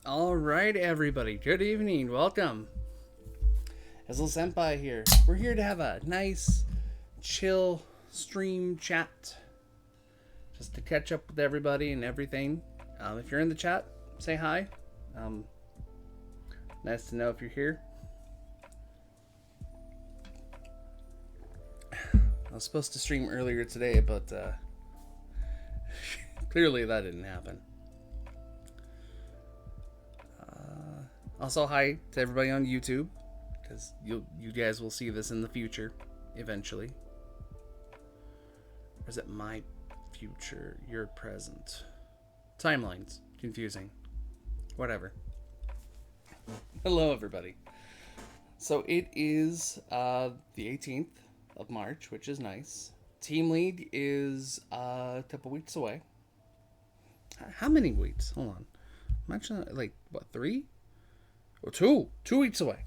All right, everybody. Good evening. Welcome. It's little Senpai here. We're here to have a nice, chill stream chat, just to catch up with everybody and everything. If you're in the chat, say hi. Nice to know if you're here. I was supposed to stream earlier today, but clearly that didn't happen. Also, hi to everybody on YouTube, because you guys will see this in the future, eventually. Or is it my future, your present? Timelines. Confusing. Whatever. Hello, everybody. So it is the 18th of March, which is nice. Team League is a couple weeks away. How many weeks? Hold on. I'm actually, like, what, 3? Or 2 weeks away.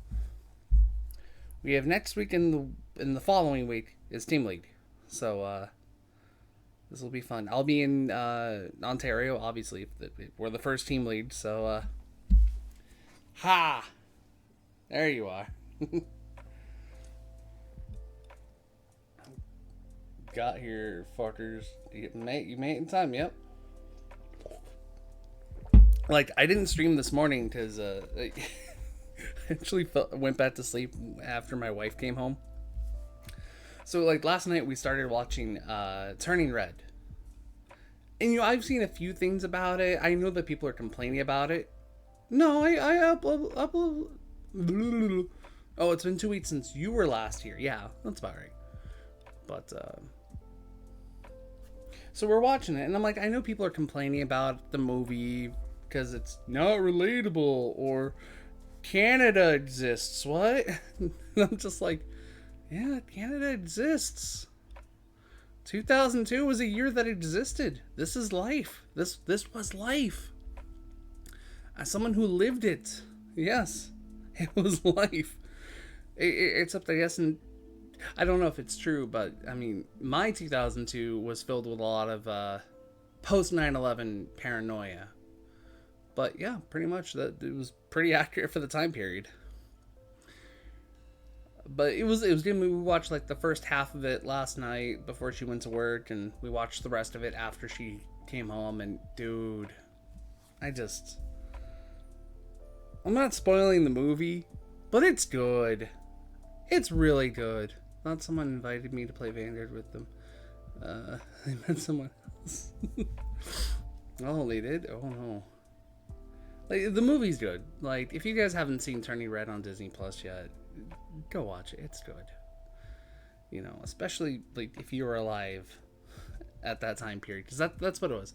We have next week and the following week is Team League. So this will be fun. I'll be in Ontario, obviously. We're the first Team League, so ha! There you are. Got here, fuckers. You made it in time, yep. Like, I didn't stream this morning because I actually went back to sleep after my wife came home. So, like, last night we started watching Turning Red. And, I've seen a few things about it. I know that people are complaining about it. No, I upload. Oh, it's been 2 weeks since you were last here. Yeah, that's about right. But, so we're watching it, and I'm like, I know people are complaining about the movie because it's not relatable, or Canada exists. What? And I'm just like, yeah, Canada exists. 2002 was a year that existed. This is life. This was life. As someone who lived it, yes, it was life. Except, I guess, I don't know if it's true, but I mean, my 2002 was filled with a lot of post 9/11 paranoia. But yeah, pretty much that it was pretty accurate for the time period. But it was good. We watched like the first half of it last night before she went to work, and we watched the rest of it after she came home. And dude, I'm not spoiling the movie, but it's good. It's really good. Thought someone invited me to play Vanguard with them. I met someone else. Oh, they did? Oh no. Like, the movie's good. Like, if you guys haven't seen Turning Red on Disney Plus yet, go watch it. It's good. Especially like if you were alive at that time period, because that's what it was.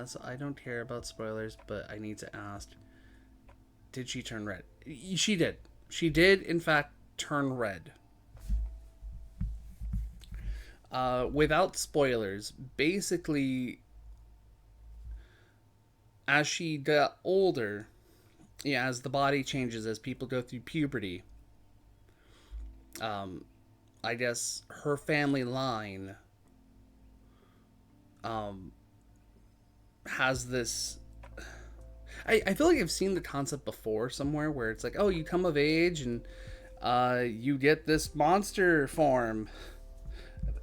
So I don't care about spoilers, but I need to ask: did she turn red? She did. She did, in fact, turn red. Without spoilers, basically, as she got older, as the body changes, as people go through puberty, I guess her family line has this. I feel like I've seen the concept before somewhere where it's like, oh, you come of age and you get this monster form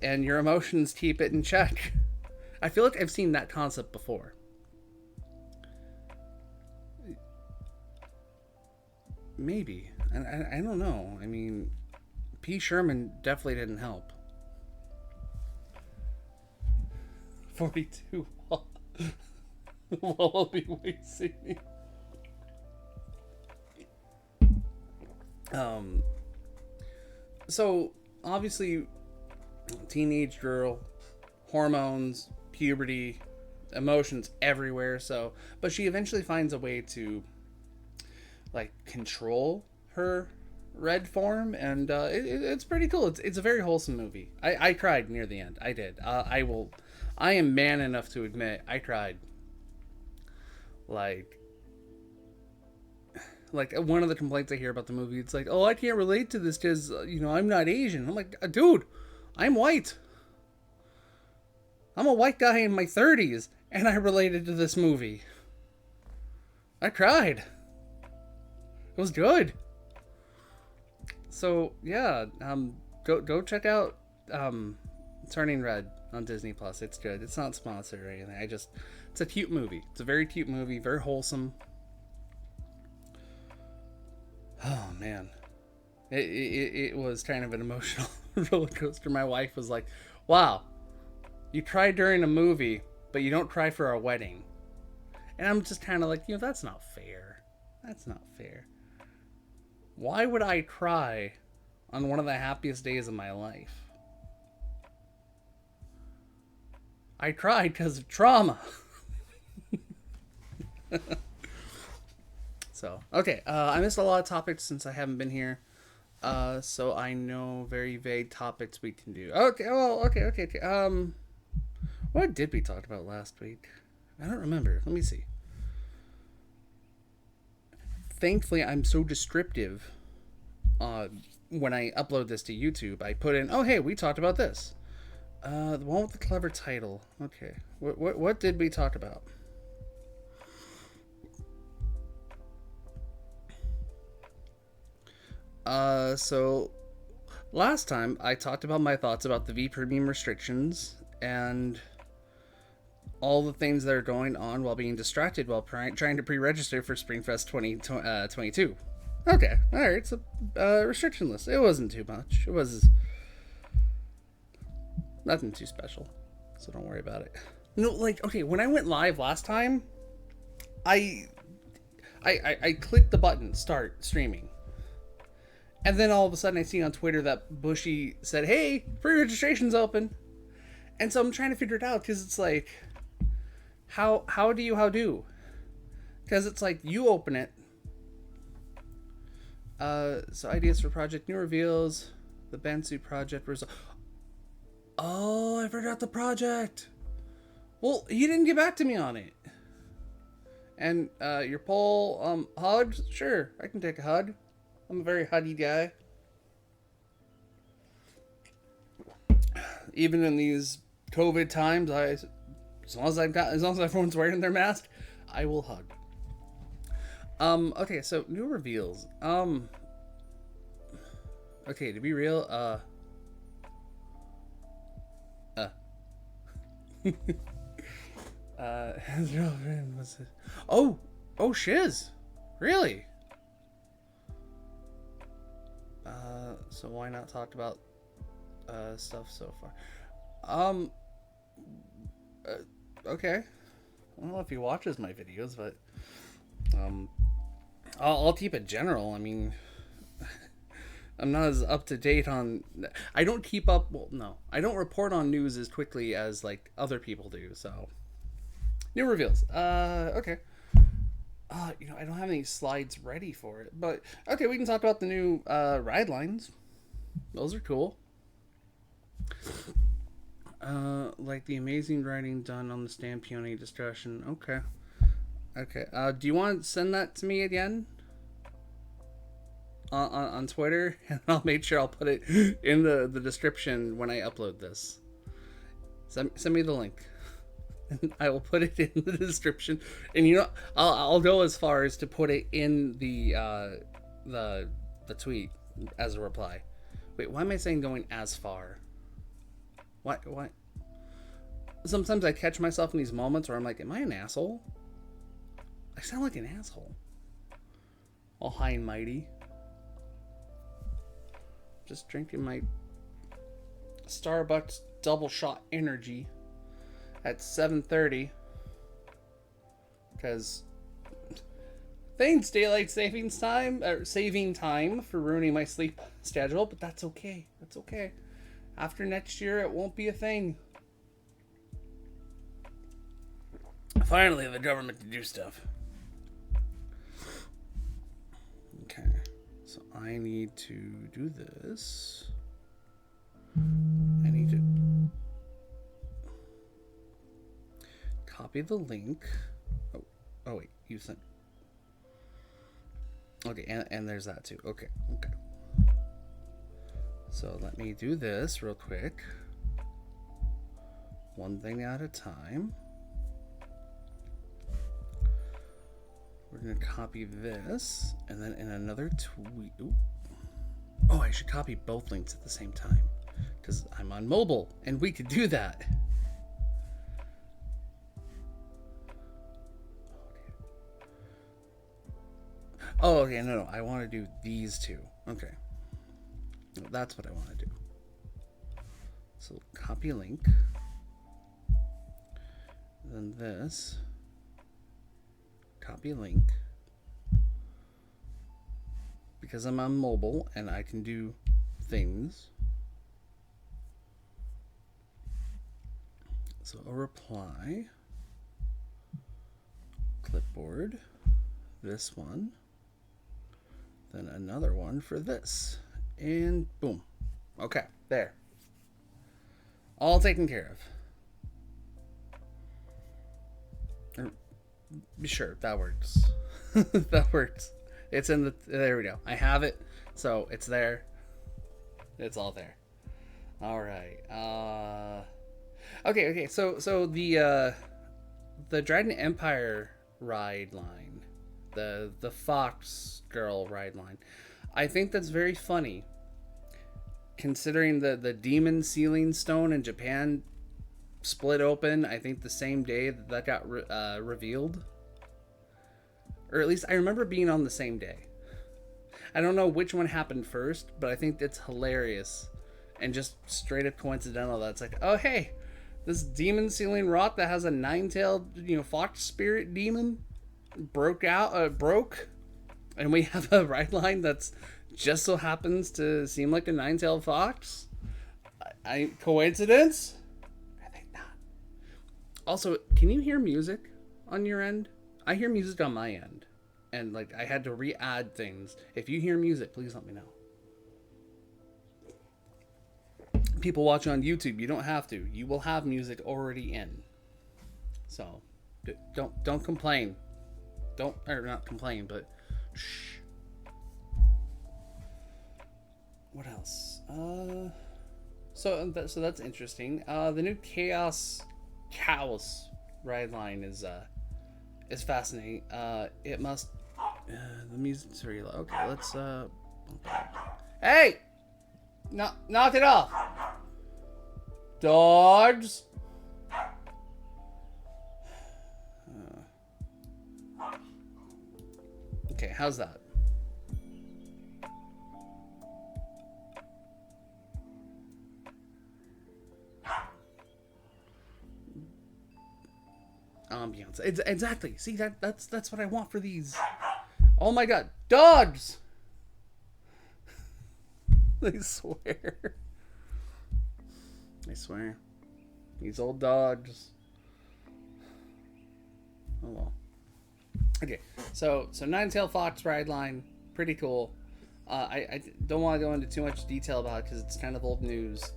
and your emotions keep it in check. I feel like I've seen that concept before. Maybe. I don't know. I mean, P. Sherman definitely didn't help. 42. Wallaby Way. So, obviously, teenage girl, hormones, puberty, emotions everywhere. So, but she eventually finds a way to like control her red form, and it's pretty cool. It's a very wholesome movie. I cried near the end. I did. I am man enough to admit I cried. Like one of the complaints I hear about the movie, it's like, oh, I can't relate to this because I'm not Asian. I'm like, dude, I'm white. I'm a white guy in my 30s, and I related to this movie. I cried. It was good. So yeah, go check out Turning Red on Disney Plus. It's good. It's not sponsored or anything. It's a cute movie. It's a very cute movie, very wholesome. Oh man, it was kind of an emotional roller coaster. My wife was like, "Wow, you cry during a movie, but you don't cry for a wedding," and I'm just kind of like, that's not fair. That's not fair. Why would I cry on one of the happiest days of my life? I cried because of trauma. So, okay. I missed a lot of topics since I haven't been here. So I know very vague topics we can do. Okay, well, okay. What did we talk about last week? I don't remember. Let me see. Thankfully, I'm so descriptive. When I upload this to YouTube, I put in, "Oh, hey, we talked about this." The one with the clever title. Okay, what did we talk about? So last time I talked about my thoughts about the V Premium restrictions and all the things that are going on while being distracted while trying to pre-register for Springfest 2022. Okay, alright, so restriction list. It wasn't too much. It was nothing too special, so don't worry about it. Okay, when I went live last time, I clicked the button, start streaming. And then all of a sudden I see on Twitter that Bushy said, "Hey, pre-registration's open." And so I'm trying to figure it out, because it's like, how do? Because it's like, you open it. So ideas for project, new reveals, the Bansu project result. Oh, I forgot the project. Well, he didn't get back to me on it. And your poll, hugs? Sure, I can take a hug. I'm a very huggy guy. Even in these COVID times, as long as everyone's wearing their mask, I will hug. Okay, so new reveals. Okay, to be real, his girlfriend was it? Oh, shiz, really? So why not talk about stuff so far? Okay. I don't know if he watches my videos, but I'll keep it general. I mean, I'm not as up to date on. I don't keep up. Well, no, I don't report on news as quickly as like other people do. So, new reveals. Okay. I don't have any slides ready for it, but okay, we can talk about the new ride lines. Those are cool. Like the amazing writing done on the Stampione discussion. Okay. Do you want to send that to me again? On Twitter, and I'll make sure I'll put it in the description when I upload this. Send me the link. And I will put it in the description. And I'll go as far as to put it in the tweet as a reply. Wait, why am I saying going as far? What? Sometimes I catch myself in these moments where I'm like, am I an asshole? I sound like an asshole. All high and mighty. Just drinking my Starbucks double shot energy at 7:30. Because thanks, daylight savings time, or saving time, for ruining my sleep schedule, but that's okay. That's okay. After next year, it won't be a thing. Finally, the government can do stuff. Okay, so I need to do this. I need to copy the link. Oh wait, you sent. Okay, and there's that too. Okay. So let me do this real quick. One thing at a time. We're I'm going to copy this, and then in another tweet... Oh, I should copy both links at the same time, because I'm on mobile, and we could do that. Oh, okay, no, I want to do these two. Okay. That's what I want to do. So, copy link. Then this. Copy link. Because I'm on mobile and I can do things. So, a reply. Clipboard. This one. Then another one for this. And boom. Okay, there. All taken care of. Sure, that works. That works. It's in the... There we go. I have it. So, it's there. It's all there. Alright. Okay. So the Dragon Empire ride line. The Fox Girl ride line. I think that's very funny, considering the demon sealing stone in Japan split open, I think the same day that got revealed. Or at least I remember being on the same day. I don't know which one happened first, but I think it's hilarious and just straight up coincidental that it's like, oh hey, this demon sealing rock that has a nine-tailed, fox spirit demon broke, and we have a ride line that's just so happens to seem like a nine-tailed fox. Coincidence? I think not. Also, can you hear music on your end? I hear music on my end, and like I had to re-add things. If you hear music, please let me know. People watching on YouTube, you don't have to. You will have music already in. So, don't complain. Not complain, but shh. What else? So that's interesting. The new Chaos ride line is fascinating. It must. The music's very loud. Okay, let's. Hey, knock it off, dogs. Okay, how's that? Ambiance. Exactly. See, that's what I want for these. Oh my god, dogs! I swear. I swear. These old dogs. Oh well. Okay, so Nine-Tailed Fox ride line, pretty cool. I don't want to go into too much detail about it because it's kind of old news.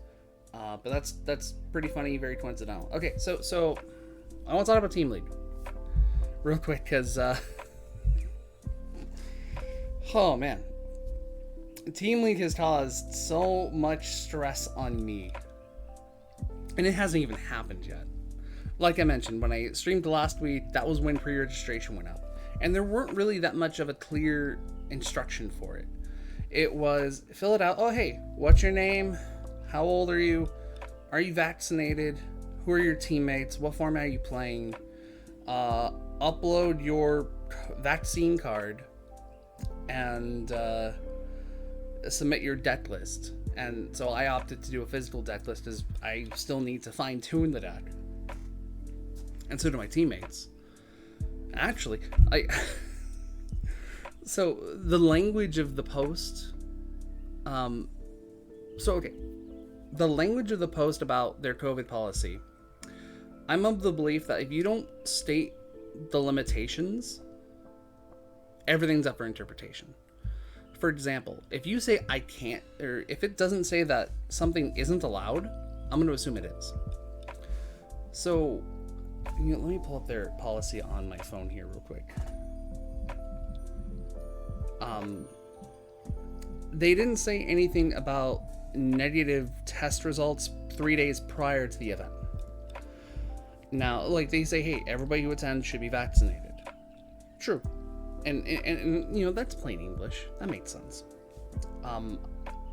But that's pretty funny, very coincidental. Okay, so I want to talk about Team League real quick because oh man, Team League has caused so much stress on me, and it hasn't even happened yet. Like I mentioned, when I streamed last week, that was when pre-registration went up. And there weren't really that much of a clear instruction for it. It was, fill it out. Oh, hey, what's your name? How old are you? Are you vaccinated? Who are your teammates? What format are you playing? Upload your vaccine card and submit your deck list. And so I opted to do a physical deck list as I still need to fine-tune the deck. And so do my teammates. Actually, so the language of the post, the language of the post about their COVID policy, I'm of the belief that if you don't state the limitations, everything's up for interpretation. For example, if you say I can't, or if it doesn't say that something isn't allowed, I'm going to assume it is. So, let me pull up their policy on my phone here real quick. They didn't say anything about negative test results 3 days prior to the event. Now, like they say, hey, everybody who attends should be vaccinated. True. and you know, that's plain English. That makes sense.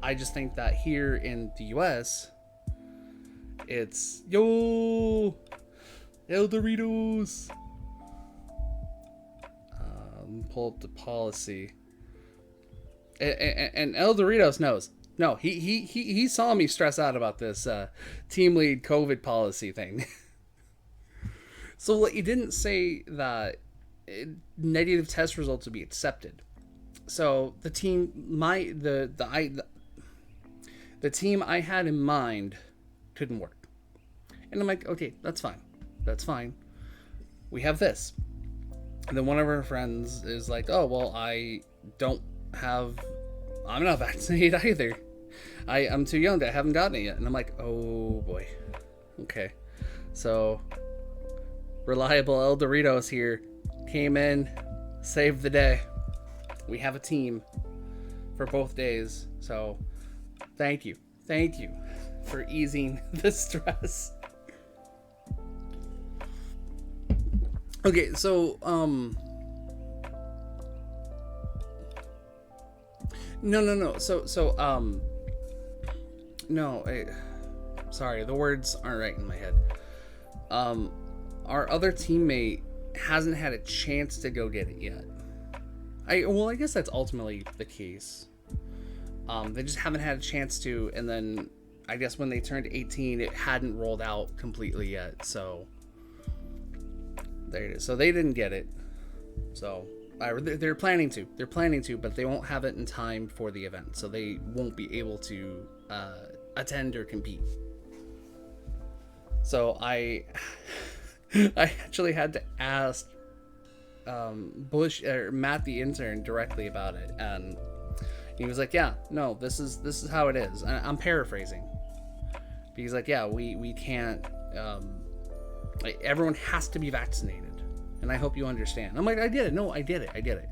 I just think that here in the US, it's yo El Doritos. Pull up the policy, and El Doritos knows. No, he saw me stress out about this team lead COVID policy thing. So he didn't say that negative test results would be accepted. So the team, the team I had in mind couldn't work. And I'm like, okay, that's fine. That's fine. We have this. And then one of our friends is like, oh, well, I'm not vaccinated either. I'm too young. I haven't gotten it yet. And I'm like, oh boy. Okay. So reliable El Doritos here came in, saved the day. We have a team for both days. So thank you for easing the stress. Okay, so sorry, the words aren't right in my head. Our other teammate hasn't had a chance to go get it yet. I guess that's ultimately the case. They just haven't had a chance to, and then I guess when they turned 18, it hadn't rolled out completely yet, so there it is. So they didn't get it. So they're planning to, but they won't have it in time for the event, so they won't be able to attend or compete. So I actually had to ask Matt the intern directly about it, and he was like, yeah, no, this is how it is. And I'm paraphrasing. But he's like, yeah, we can't, everyone has to be vaccinated. And I hope you understand. I'm like, I get it. No, I get it.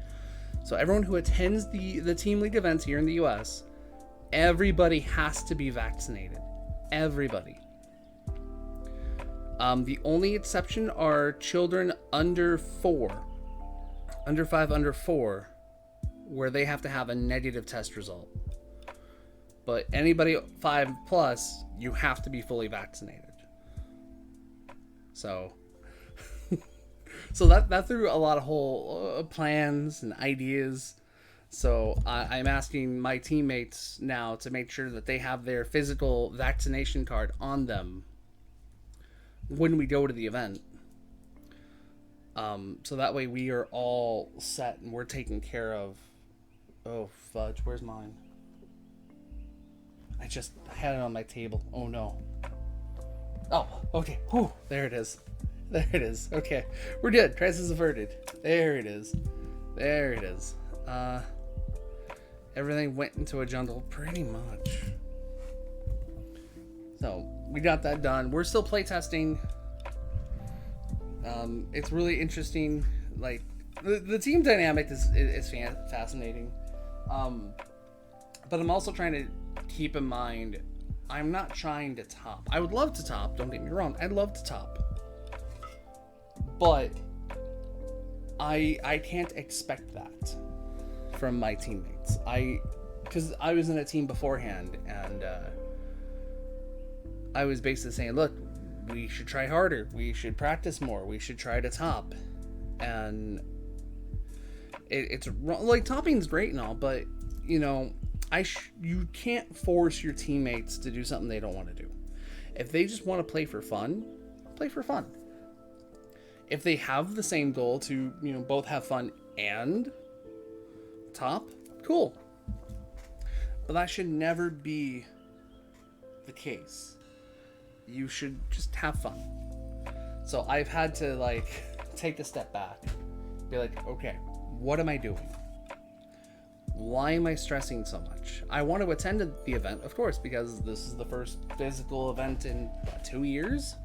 So everyone who attends the team league events here in the US, everybody has to be vaccinated. Everybody. The only exception are children under 5, under 4, where they have to have a negative test result. But anybody 5 plus, you have to be fully vaccinated. So that threw a lot of whole plans and ideas. So I'm asking my teammates now to make sure that they have their physical vaccination card on them when we go to the event. So that way we are all set and we're taken care of. Oh, fudge. Where's mine? I had it on my table. Oh, no. Oh, okay. Whew. There it is. Okay. We're good. Crisis averted. There it is. Everything went into a jungle pretty much. So we got that done. We're still playtesting. It's really interesting. Like the team dynamic is fascinating. But I'm also trying to keep in mind, I'm not trying to top. I would love to top. Don't get me wrong. I'd love to top. But I can't expect that from my teammates. Because I was in a team beforehand, and I was basically saying, look, we should try harder. We should practice more. We should try to top. And it's like, topping's great and all, but you know, you can't force your teammates to do something they don't want to do. If they just want to play for fun, play for fun. If they have the same goal to, you know, both have fun and top, cool. But that should never be the case. You should just have fun. So I've had to take a step back, be like, okay, what am I doing? Why am I stressing so much? I want to attend the event, of course, because this is the first physical event in 2 years.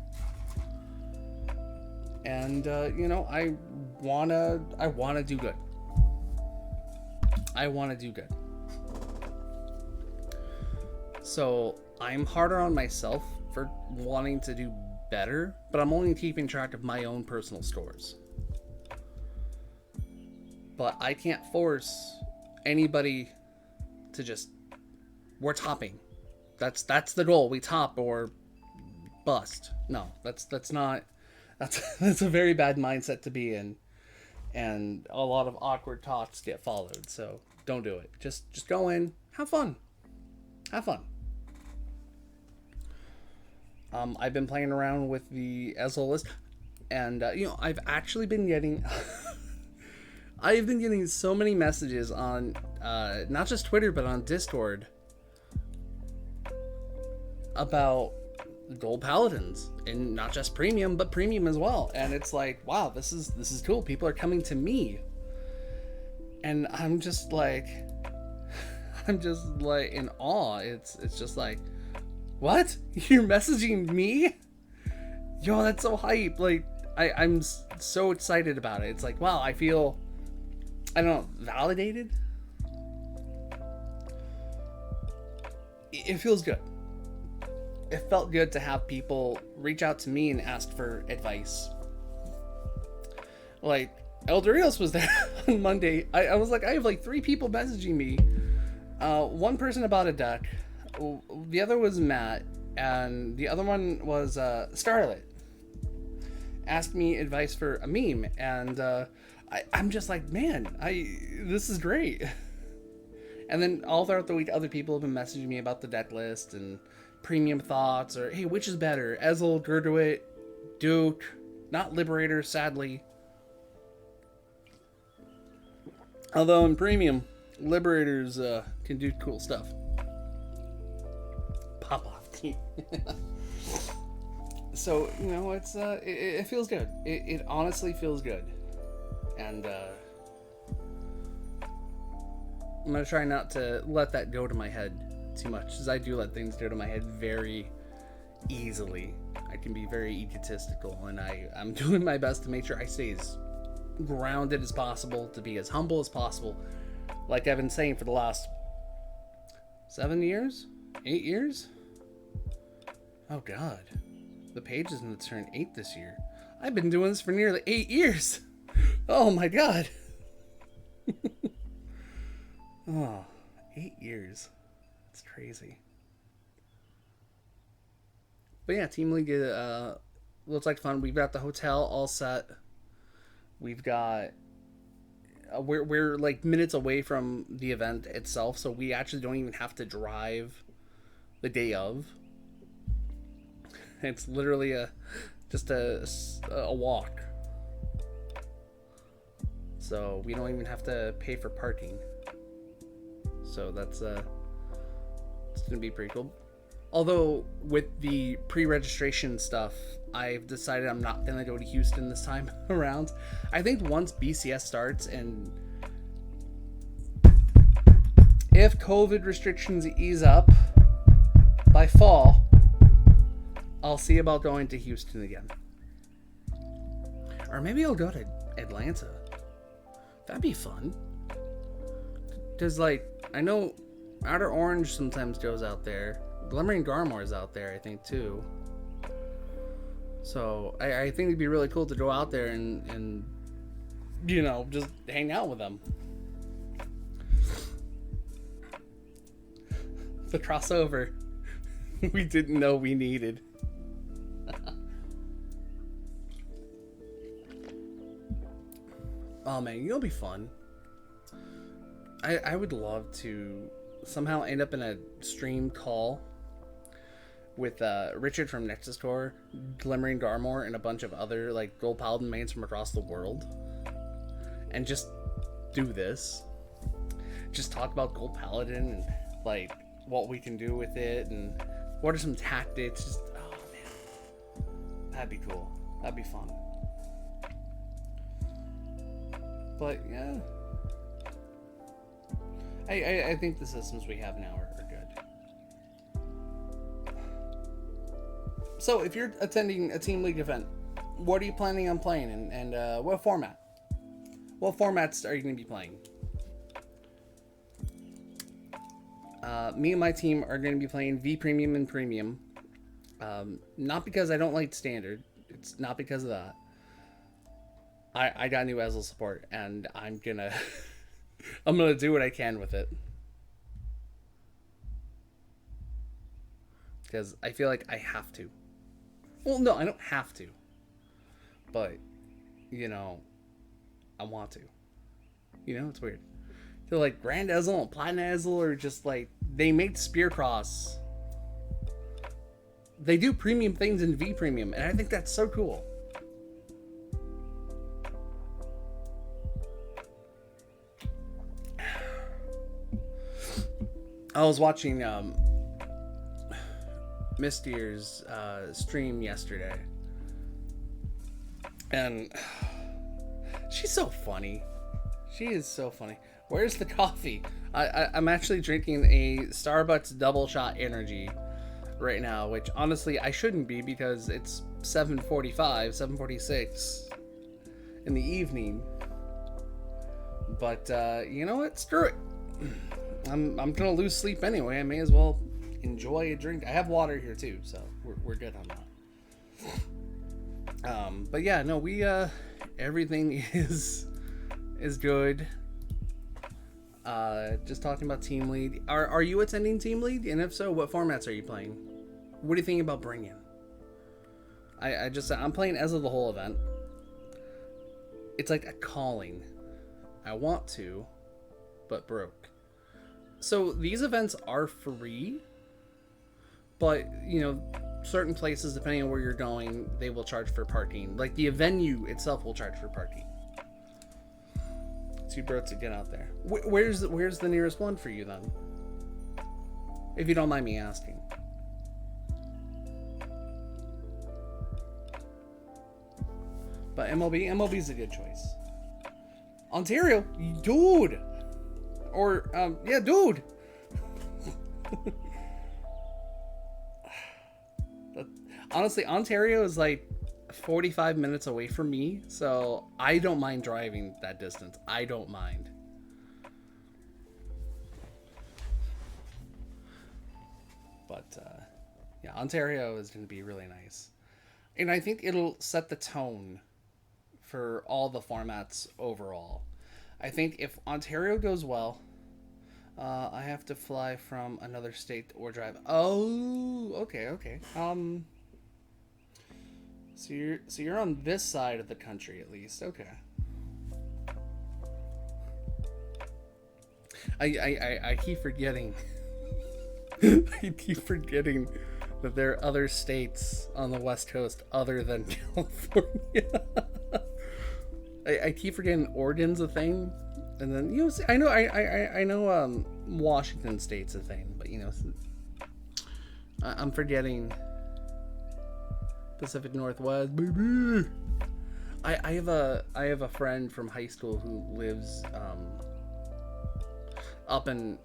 And you know, I wanna do good. I want to do good. So I'm harder on myself for wanting to do better, but I'm only keeping track of my own personal scores. but I can't force anybody to just, we're topping. That's the goal. We top or bust. No, that's not, that's a very bad mindset to be in, and a lot of awkward talks get followed. So don't do it. Just go in, have fun. Have fun. I've been playing around with the Ezreal list, and I've actually been getting I've been getting so many messages on not just Twitter but on Discord about gold paladins, and not just premium but premium as well. And it's like, wow, this is cool. People are coming to me, and I'm just like in awe. It's just like, what? You're messaging me? Yo, that's so hype. Like, I'm so excited about it. It's like, wow, I feel, I don't know, validated? It feels good. It felt good to have people reach out to me and ask for advice. Like, Eldorios was there on Monday. I was like, I have like 3 people messaging me. One person about a deck. The other was Matt. And the other one was Starlet. Asked me advice for a meme. And I'm just like, man, this is great. And then all throughout the week, other people have been messaging me about the deck list and premium thoughts, or hey, which is better, Ezreal, Gerduit, Duke, not Liberator, sadly. Although in premium, Liberators can do cool stuff. Pop off team. So it's it feels good. It honestly feels good, and I'm gonna try not to let that go to my head too much, because I do let things go to my head very easily. I can be very egotistical, and I'm doing my best to make sure I stay as grounded as possible, to be as humble as possible, like I've been saying for the last 7 years, 8 years. Oh god, the page is going to turn 8 this year. I've been doing this for nearly 8 years. Oh my god. Oh, 8 years. It's crazy. But yeah, Team League looks like fun. We've got the hotel all set. We've got we're like minutes away from the event itself, so we actually don't even have to drive the day of. It's literally just a walk. So we don't even have to pay for parking. So that's it's gonna be pretty cool. Although with the pre-registration stuff, I've decided I'm not gonna go to Houston this time around. I think once BCS starts, and if COVID restrictions ease up by fall, I'll see about going to Houston again. Or maybe I'll go to Atlanta. That'd be fun. Because, like, I know Outer Orange sometimes goes out there. Glimmering Garmore's out there, I think, too. So, I think it'd be really cool to go out there and just hang out with them. The crossover we didn't know we needed. Oh man, it'll be fun. I would love to somehow end up in a stream call with Richard from Nexus Core, Glimmering Garmore, and a bunch of other like Gold Paladin mains from across the world, and just do this. Just talk about Gold Paladin and like what we can do with it, and what are some tactics. Just, oh man, that'd be cool. That'd be fun. But yeah, I think the systems we have now are good. So if you're attending a Team League event, what are you planning on playing, and what format? What formats are you going to be playing? Me and my team are going to be playing V Premium and Premium. Not because I don't like Standard. It's not because of that. I got new Ezel support, and I'm gonna I'm gonna do what I can with it because I feel like I have to. Well, no, I don't have to, but you know, I want to. You know, it's weird. They're like Grand Ezel and Platinum Ezel are just like they make Spearcross. They do premium things in V Premium, and I think that's so cool. I was watching Mistier's stream yesterday, and she's so funny. She is so funny. Where's the coffee? I'm actually drinking a Starbucks double shot energy right now, which honestly I shouldn't be because it's 7:45, 7:46 in the evening. But you know what? Screw it. I'm gonna lose sleep anyway. I may as well enjoy a drink. I have water here too, so we're good on that. But yeah, no, we everything is good. Just talking about Team Lead. Are you attending Team Lead? And if so, what formats are you playing? What do you think about bringing? I'm playing as of the whole event. It's like a calling. I want to, but broke. So these events are free, but you know, certain places, depending on where you're going, they will charge for parking. Like the venue itself will charge for parking. Two broads to get out there. Where's the nearest one for you then? If you don't mind me asking. But MLB's a good choice. Ontario, dude. Or yeah, dude. Honestly, Ontario is like 45 minutes away from me, so I don't mind driving that distance. I don't mind. But yeah, Ontario is going to be really nice. And I think it'll set the tone for all the formats overall. I think if Ontario goes well, I have to fly from another state or drive. Oh, okay. So you're on this side of the country at least. Okay. I keep forgetting. I keep forgetting that there are other states on the West Coast other than California. I keep forgetting Oregon's a thing, and then you know I know Washington State's a thing, but you know I'm forgetting Pacific Northwest, baby. I have a friend from high school who lives up in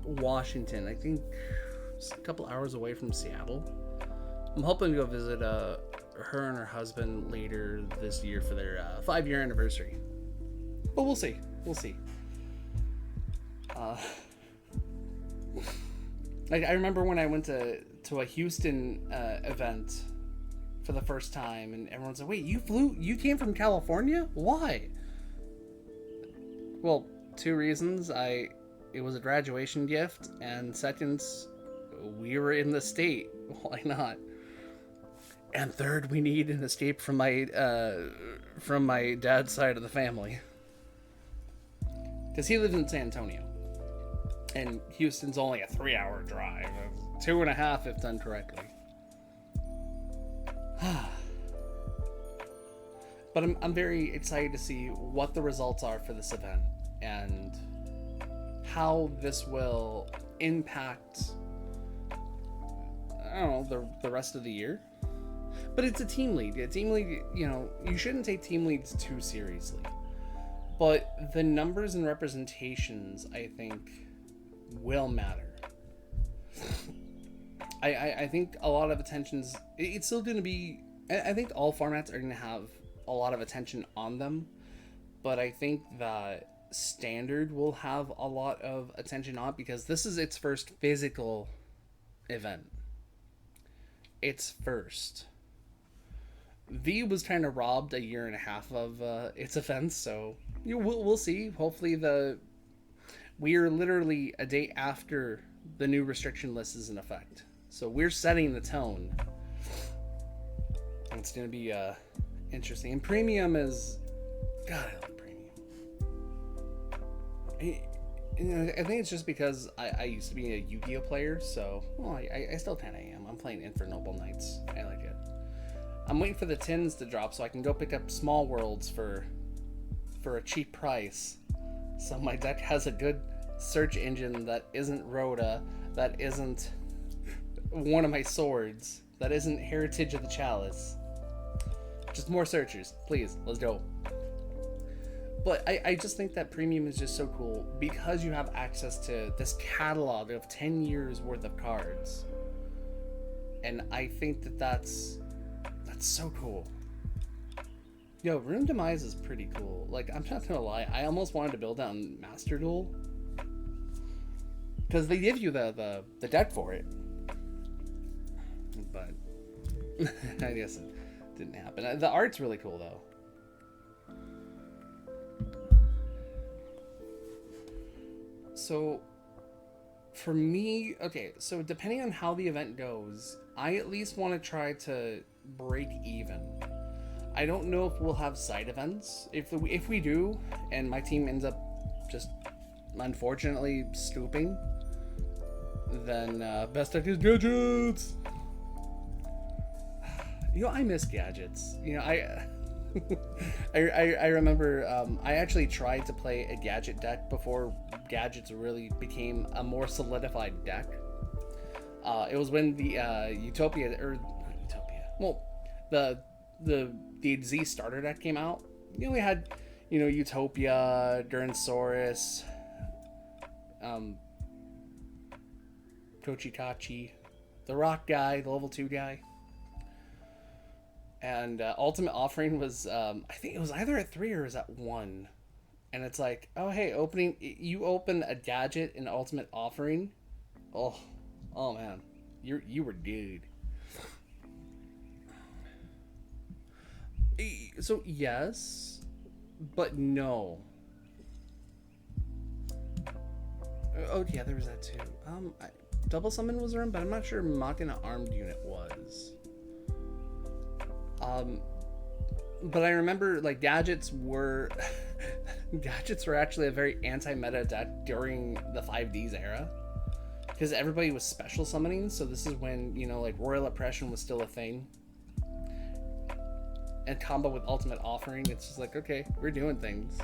Washington. I think it's a couple hours away from Seattle. I'm hoping to go visit her and her husband later this year for their 5-year anniversary. But we'll see. Like I remember when I went to a Houston event for the first time, and everyone's like, "Wait, you came from California? Why?" Well, 2 reasons. It was a graduation gift, and second, we were in the state. Why not? And third, we need an escape from my dad's side of the family, because he lives in San Antonio, and Houston's only a 3-hour drive, 2.5 if done correctly. But I'm very excited to see what the results are for this event and how this will impact, I don't know, the rest of the year. But it's a team lead. A team lead, you know, you shouldn't take team leads too seriously. But the numbers and representations, I think, will matter. I think a lot of attention's... It's still going to be... I think all formats are going to have a lot of attention on them. But I think that Standard will have a lot of attention on it because this is its first physical event. Its first. V was kind of robbed a year and a half of its offense, so we'll see. Hopefully, we're literally a day after the new restriction list is in effect, so we're setting the tone. It's gonna be interesting. And premium is, God, I love premium. I think it's just because I used to be a Yu-Gi-Oh player, so well, I still kind of am. I'm playing In for Noble Knights. I like it. I'm waiting for the tins to drop so I can go pick up Small Worlds for a cheap price. So my deck has a good search engine that isn't Rhoda, that isn't one of my swords, that isn't Heritage of the Chalice. Just more searchers, please. Let's go. But I just think that premium is just so cool because you have access to this catalog of 10 years worth of cards. And I think that that's so cool. Yo, Rune Demise is pretty cool. Like, I'm not gonna lie, I almost wanted to build that on Master Duel. Because they give you the deck for it. But I guess it didn't happen. The art's really cool though. So for me, okay, so depending on how the event goes, I at least want to try to break even. I don't know if we'll have side events. If we do, and my team ends up just unfortunately scooping, then best deck is gadgets. You know, I miss gadgets. You know, I remember I actually tried to play a gadget deck before gadgets really became a more solidified deck. It was when the Utopia, or not Utopia, well, the Z starter deck came out. You know, we had, you know, Utopia, Duransaurus, Kochikachi, the rock guy, the level 2 guy. And Ultimate Offering was, I think it was either at 3 or it was at 1. And it's like, oh, hey, you open a gadget in Ultimate Offering. Oh man, you were dude. So yes, but no. Oh yeah, there was that too. Double Summon was around, but I'm not sure Machina Armed Unit was. But I remember like gadgets were actually a very anti-meta deck during the 5Ds era, because everybody was special summoning. So this is when, you know, like Royal Oppression was still a thing, and combo with Ultimate Offering, it's just like, okay, we're doing things.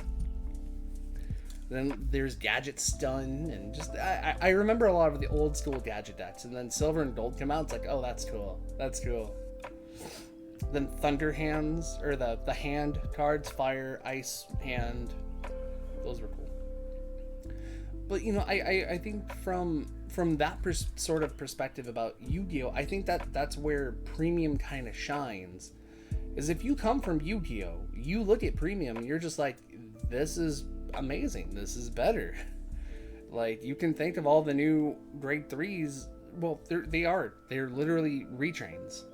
Then there's Gadget Stun, and just I remember a lot of the old school gadget decks, and then Silver and Gold came out. It's like, oh, that's cool. Then Thunder Hands, or the hand cards, Fire, Ice Hand, those were cool. But you know, I think from that sort of perspective about Yu-Gi-Oh, I think that's where premium kind of shines. Is if you come from Yu-Gi-Oh, you look at premium and you're just like, this is amazing, this is better. Like, you can think of all the new grade 3s, well, they're literally retrains.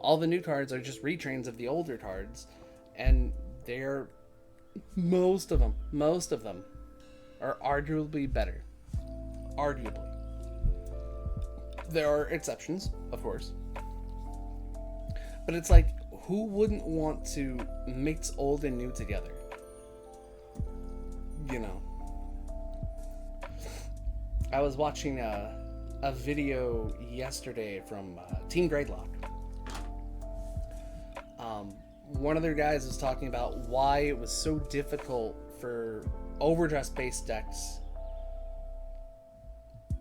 All the new cards are just retrains of the older cards, and most of them are arguably better. Arguably. There are exceptions, of course. But it's like, who wouldn't want to mix old and new together? You know. I was watching a video yesterday from Team Gradelock. One of their guys was talking about why it was so difficult for overdress-based decks,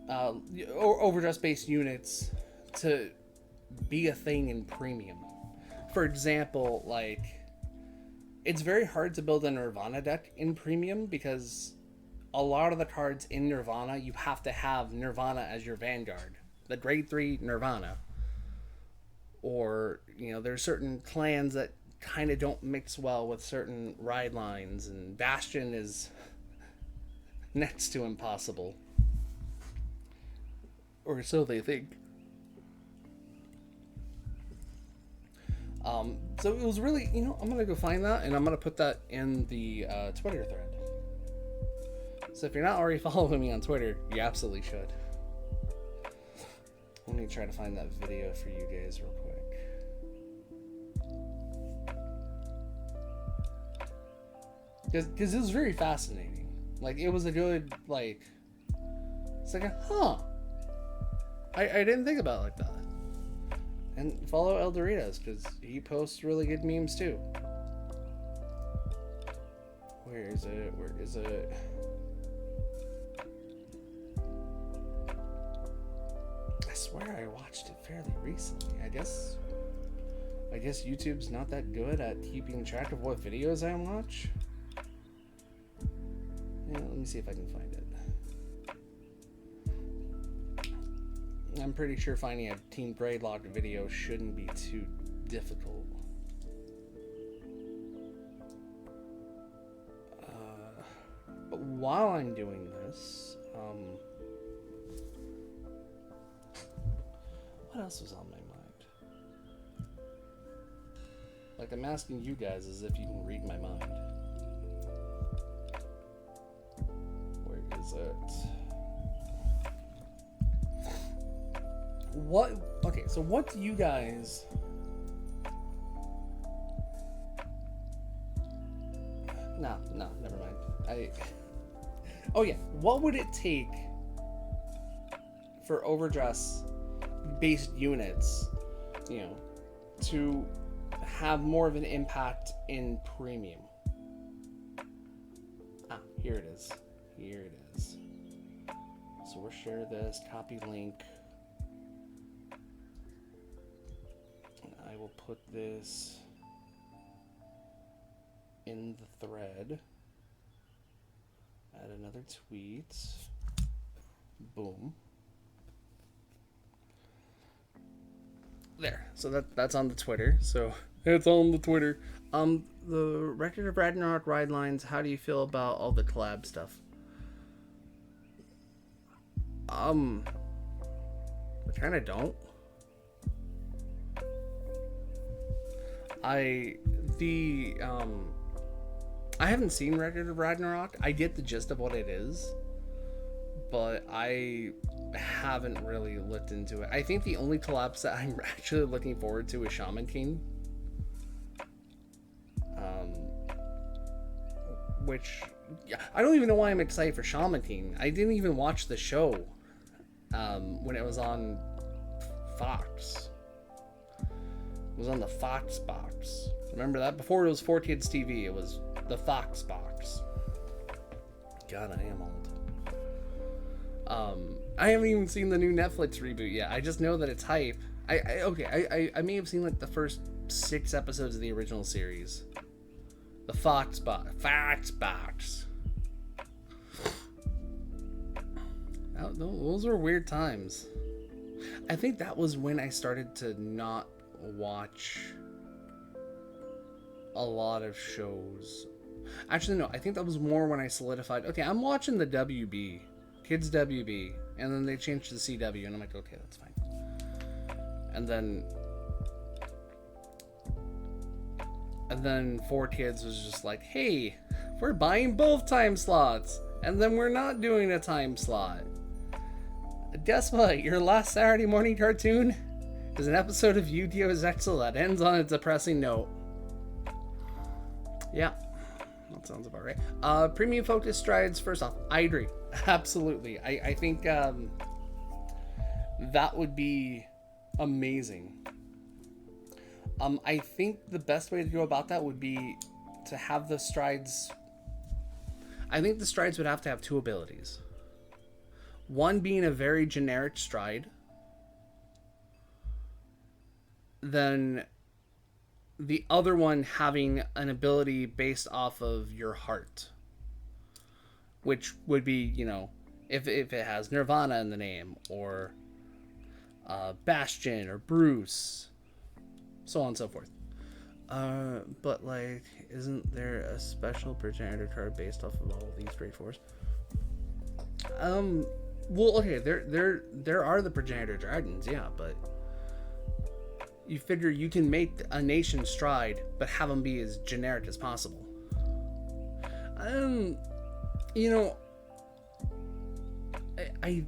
overdress-based units to be a thing in premium. For example, like, it's very hard to build a Nirvana deck in premium because a lot of the cards in Nirvana, you have to have Nirvana as your vanguard. The grade 3 Nirvana. Or, you know, there's certain clans that kind of don't mix well with certain ride lines, and Bastion is next to impossible. Or so they think. So it was really, I'm gonna go find that and I'm gonna put that in the Twitter thread. So if you're not already following me on Twitter, you absolutely should. Let me try to find that video for you guys real quick. Because it was very fascinating. Like, it was a good, like... It's like, I didn't think about it like that. And follow El Doritos, because he posts really good memes, too. Where is it? Where is it? I swear I watched it fairly recently. I guess YouTube's not that good at keeping track of what videos I watch. Yeah, let me see if I can find it. I'm pretty sure finding a Team Braidlock video shouldn't be too difficult. But while I'm doing this, what else was on my mind? Like, I'm asking you guys as if you can read my mind. Where is it? Okay, so what do you guys... No, never mind. Oh yeah, what would it take for overdress-based units, to have more of an impact in premium? Here it is. So we'll share this, copy link. I will put this in the thread. Add another tweet. Boom. There. So that's on the Twitter. So it's on the Twitter. The Record of Ragnarok ride lines. How do you feel about all the collab stuff? I kind of don't. I haven't seen Record of Ragnarok. I get the gist of what it is, but I haven't really looked into it. I think the only collabs that I'm actually looking forward to is Shaman King. Which, I don't even know why I'm excited for Shaman King. I didn't even watch the show when it was on Fox. It was on the Fox box. Remember that? Before it was 4Kids TV, it was the Fox box. God, I am old. I haven't even seen the new Netflix reboot yet. I just know that it's hype. I may have seen like the first 6 episodes of the original series. The Fox box. Those were weird times. I think that was when I started to not watch a lot of shows. Actually, no, I think that was more when I solidified, okay, I'm watching the WB, Kids WB, and then they changed to the CW, and I'm like, okay, that's fine. And then 4Kids was just like, hey, we're buying both time slots, and then we're not doing a time slot. Guess what? Your last Saturday morning cartoon is an episode of Yu-Gi-Oh! Zexal that ends on a depressing note. Yeah, that sounds about right. Premium focus strides, first off, I agree. Absolutely. I think that would be amazing. I think the best way to go about that would be to have the strides... I think the strides would have to have 2 abilities. One being a very generic stride. Then the other one having an ability based off of your heart. Which would be, if it has Nirvana in the name, or Bastion, or Bruce, so on and so forth. But like, isn't there a special progenitor card based off of all of these Great Fours? Well, okay, there are the progenitor dragons, yeah, but you figure you can make a nation stride, but have them be as generic as possible. You know, I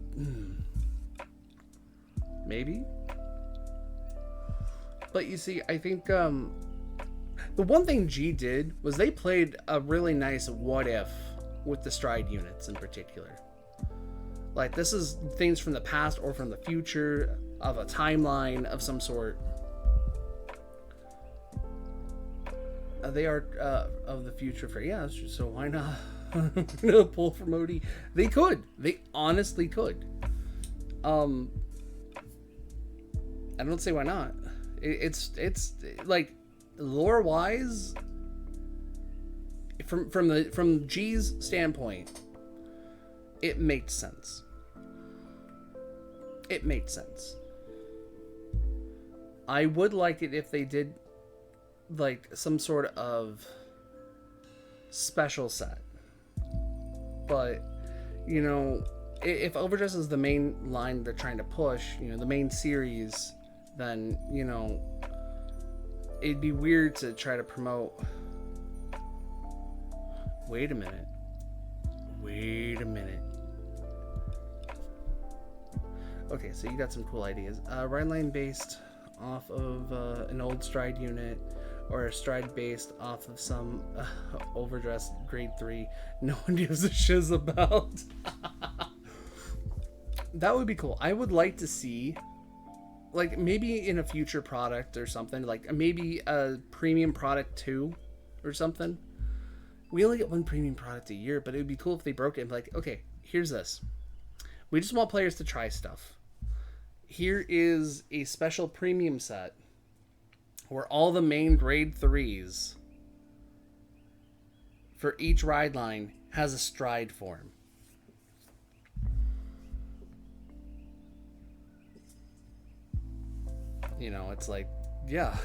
maybe, but you see, I think the one thing G did was they played a really nice what if with the stride units in particular. Like, this is things from the past or from the future of a timeline of some sort. They are of the future for, yeah, so why not pull from Odie? They could. They honestly could. I don't say why not. It's like, lore wise, from G's standpoint, it makes sense. It made sense. I would like it if they did like some sort of special set, but you know, if Overdress is the main line they're trying to push, you know, the main series, then you know, it'd be weird to try to promote. Wait a minute. Okay, so you got some cool ideas. Ride line based off of an old stride unit, or a stride based off of some overdressed grade 3 no one gives a shiz about. That would be cool. I would like to see, like, maybe in a future product or something, like maybe a premium product 2 or something. We only get one premium product a year, but it would be cool if they broke it and be like, okay, here's this. We just want players to try stuff. Here is a special premium set where all the main grade 3s for each ride line has a stride form. You know, it's like, yeah.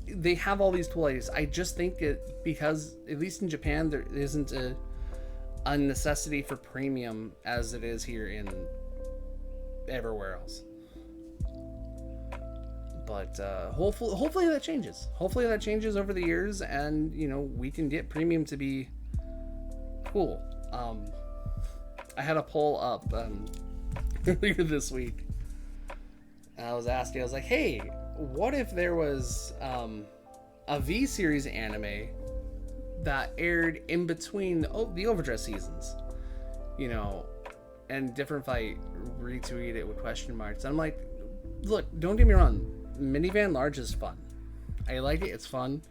They have all these cool ideas. I just think it, because at least in Japan there isn't a necessity for premium as it is here in everywhere else. But hopefully that changes. Hopefully that changes over the years, and you know, we can get premium to be cool. I had a poll up earlier this week. And I was asking, I was like, hey, what if there was a V-series anime that aired in between the Overdress seasons? You know, and different if I retweet it with question marks. I'm like, look, don't get me wrong, Minivan Large is fun. I like it, it's fun.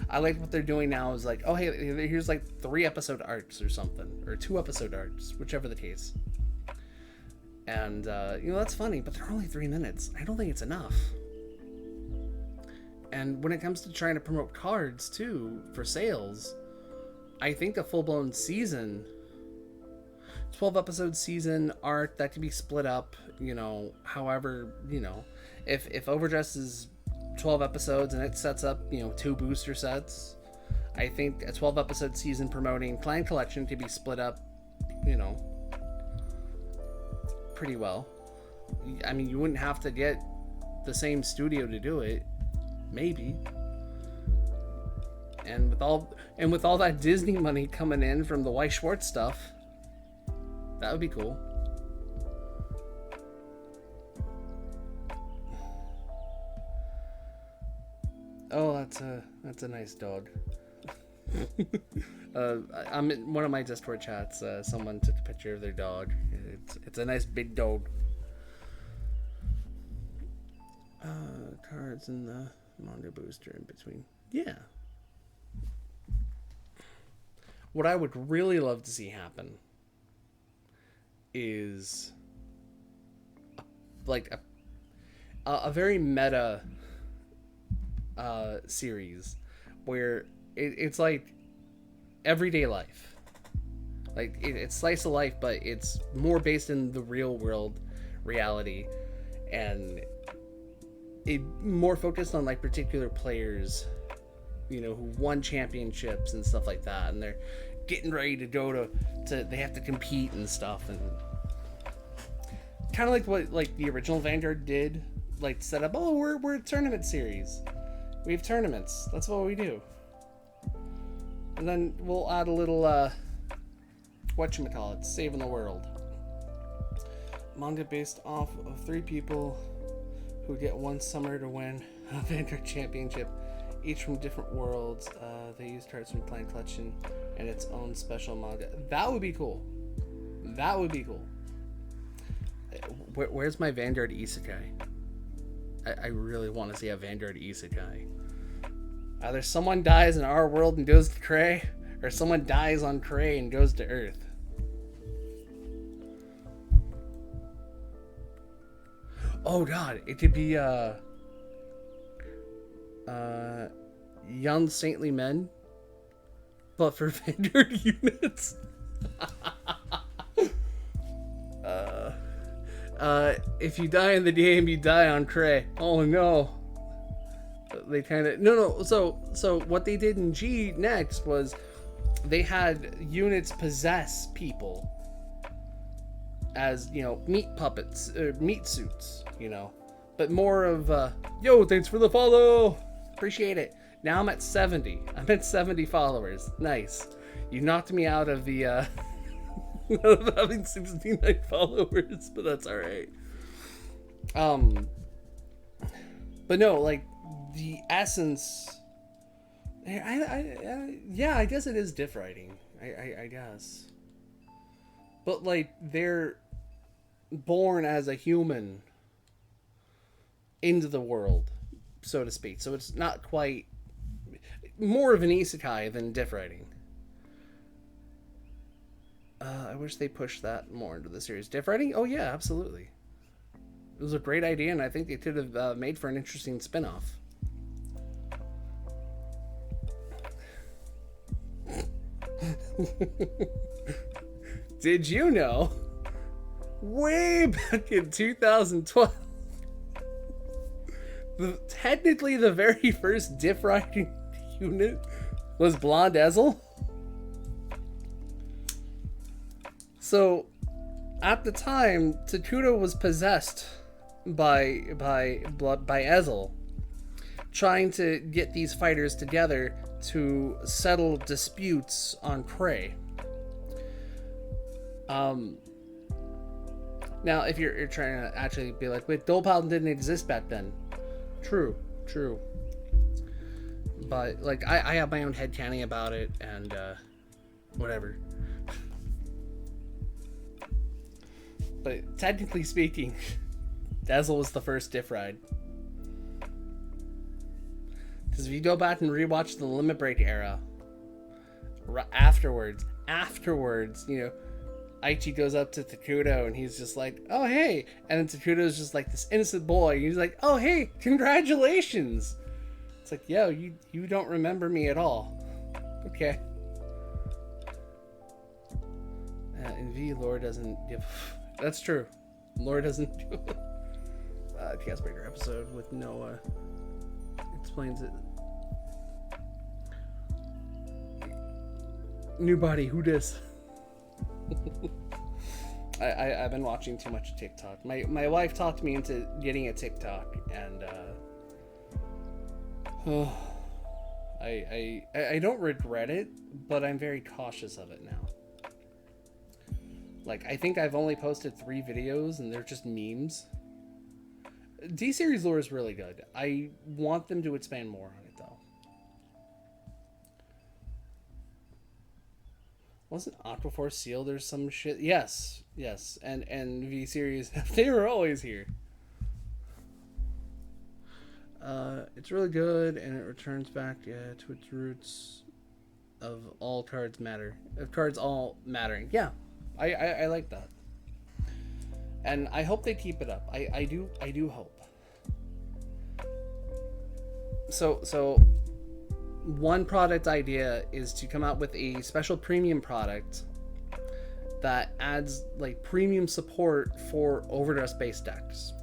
I like what they're doing now is like, oh hey, here's like 3 episode arcs or something, or 2 episode arcs, whichever the case. And you know, that's funny, but they're only 3 minutes. I don't think it's enough. And when it comes to trying to promote cards too for sales, I think a full-blown season, 12 episode season arc that can be split up, you know, however, you know, if Overdress is 12 episodes and it sets up, you know, 2 booster sets, I think a 12 episode season promoting Clan Collection could be split up, you know, pretty well. I mean, you wouldn't have to get the same studio to do it, maybe. And with all that Disney money coming in from the Weiss Schwartz stuff, that would be cool. Oh, that's a nice dog. I'm in one of my Discord chats. Someone took a picture of their dog. It's a nice big dog. Cards in the manga booster in between. Yeah. What I would really love to see happen is like a very meta series where it's like everyday life. Like it's slice of life, but it's more based in the real world reality, and it more focused on like particular players, you know, who won championships and stuff like that, and they're getting ready to go to they have to compete and stuff, and kind of like what like the original Vanguard did like set up. Oh, we're a tournament series. We have tournaments. That's what we do. And then we'll add a little whatchamacallit, saving the world. Manga based off of 3 people who get one summer to win a Vanguard Championship, each from different worlds. They use cards from Clan Collection and its own special manga. That would be cool. That would be cool. Where's my Vanguard Isekai? I really want to see a Vanguard Isekai. Either someone dies in our world and goes to Cray, or someone dies on Cray and goes to Earth. Oh god, it could be Young Saintly Men, but for Vanguard units. If you die in the game, you die on Cray. Oh no. They kind of no. So what they did in G next was they had units possess people as, you know, meat puppets or meat suits, you know, but more of yo, thanks for the follow, appreciate it. Now I'm at 70. I'm at 70 followers. Nice. You knocked me out of the of having 69 followers, but that's all right. But no, like the essence. Yeah, I guess it is diff writing. I guess. But like they're born as a human into the world, so to speak. So it's not quite more of an isekai than diff writing. I wish they pushed that more into the series. Diff writing? Oh yeah, absolutely. It was a great idea, and I think they could have made for an interesting spin-off. Did you know? Way back in 2012, technically the very first diff writing unit was Blonde Ezel. So, at the time, Takuto was possessed by Ezel, trying to get these fighters together to settle disputes on Cray. Now, if you're trying to actually be like, wait, Dolpal didn't exist back then. True. But, like, I have my own headcanon about it, and, whatever. But technically speaking, Ezel was the first diff ride. Because if you go back and rewatch the Limit Break era, afterwards, you know, Aichi goes up to Takuto and he's just like, oh hey, and then Takuto's just like this innocent boy, and he's like, oh hey, congratulations. It's like, yo, you don't remember me at all. Okay. And V, lore doesn't give... That's true. Lore doesn't do a Chaos Breaker episode with Noah. Explains it. New body, who dis? I've been watching too much TikTok. My wife talked me into getting a TikTok, and I don't regret it, but I'm very cautious of it now. Like, I think I've only posted 3 videos, and they're just memes. D-Series lore is really good. I want them to expand more on it, though. Wasn't Aquaforce sealed or some shit? Yes. And V-Series, they were always here. It's really good, and it returns back to its roots of all cards matter. Of cards all mattering. Yeah. I like that, and I hope they keep it up. I do hope. So one product idea is to come out with a special premium product that adds like premium support for overdress based decks,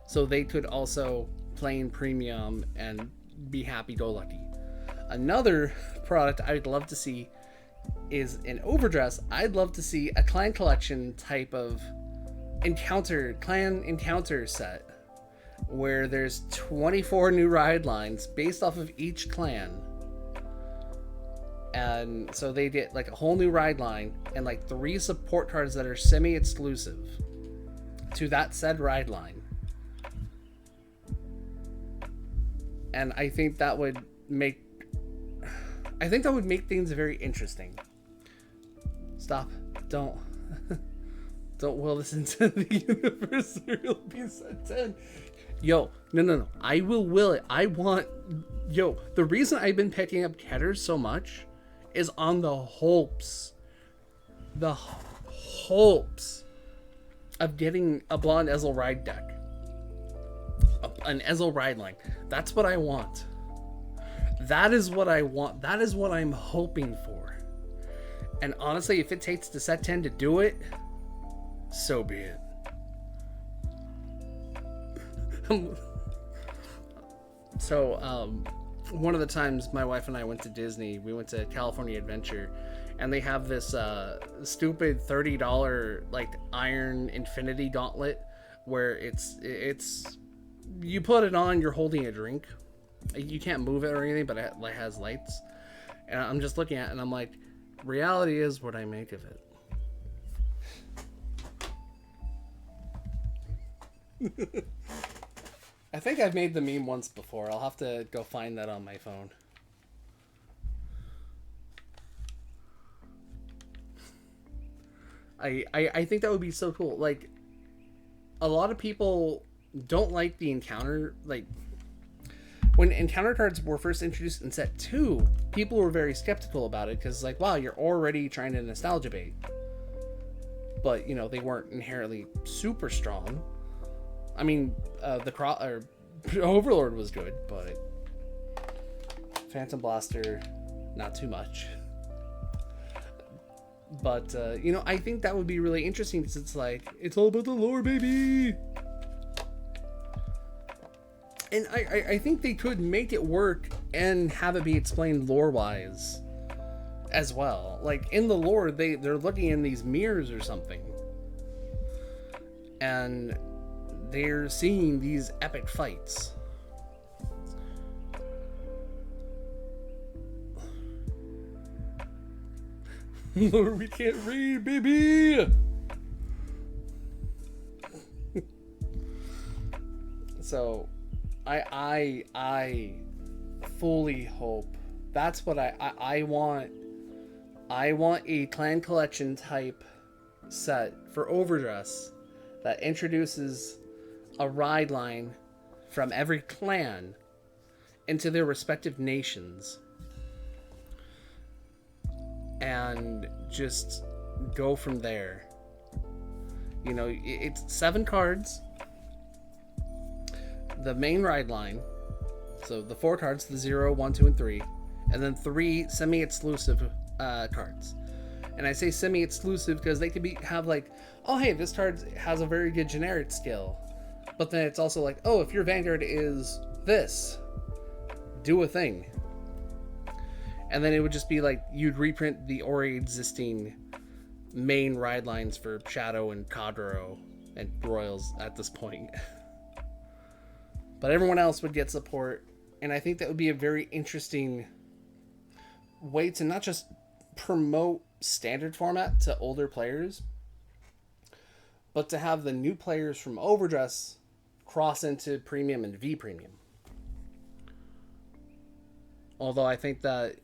so they could also play in premium and be happy-go-lucky. Another product I'd love to see is an overdress. I'd love to see a Clan Collection type of clan encounter set where there's 24 new ride lines based off of each clan. And so they get like a whole new ride line and like 3 support cards that are semi-exclusive to that said ride line. And I think that would make things very interesting. Stop. Don't will this into the universe, or it'll be set 10. Yo, no. I will it. The reason I've been picking up Ketters so much is on the hopes of getting a Blonde Ezel ride deck. An Ezel ride line. That's what I want. That is what I want. That is what I'm hoping for. And honestly, if it takes to set 10 to do it, so be it. One of the times my wife and I went to Disney, we went to California Adventure, and they have this stupid $30 like iron infinity gauntlet where it's you put it on, you're holding a drink. You can't move it or anything, but it has lights. And I'm just looking at it and I'm like, reality is what I make of it. I think I've made the meme once before. I'll have to go find that on my phone. I think that would be so cool. Like, a lot of people don't like the encounter. Like, when encounter cards were first introduced in set 2, people were very skeptical about it because, like, wow, you're already trying to nostalgia bait. But, you know, they weren't inherently super strong. I mean, Overlord was good, but Phantom Blaster, not too much. But, you know, I think that would be really interesting because it's like, it's all about the lore, baby! And I think they could make it work and have it be explained lore-wise as well. Like, in the lore, they're looking in these mirrors or something. And they're seeing these epic fights. Lord, we can't read, baby! So, I fully hope that's what I want. I want a clan collection type set for Overdress that introduces a ride line from every clan into their respective nations and just go from there. You know, it's 7 cards, the main ride line, so the 4 cards, the 0, 1, 2, and 3, and then 3 semi-exclusive cards. And I say semi-exclusive because they could have like, oh hey, this card has a very good generic skill, but then it's also like, oh, if your Vanguard is this, do a thing. And then it would just be like, you'd reprint the already existing main ride lines for Shadow and Kadro and Royals at this point. But everyone else would get support, and I think that would be a very interesting way to not just promote standard format to older players, but to have the new players from Overdress cross into Premium and V Premium. Although I think that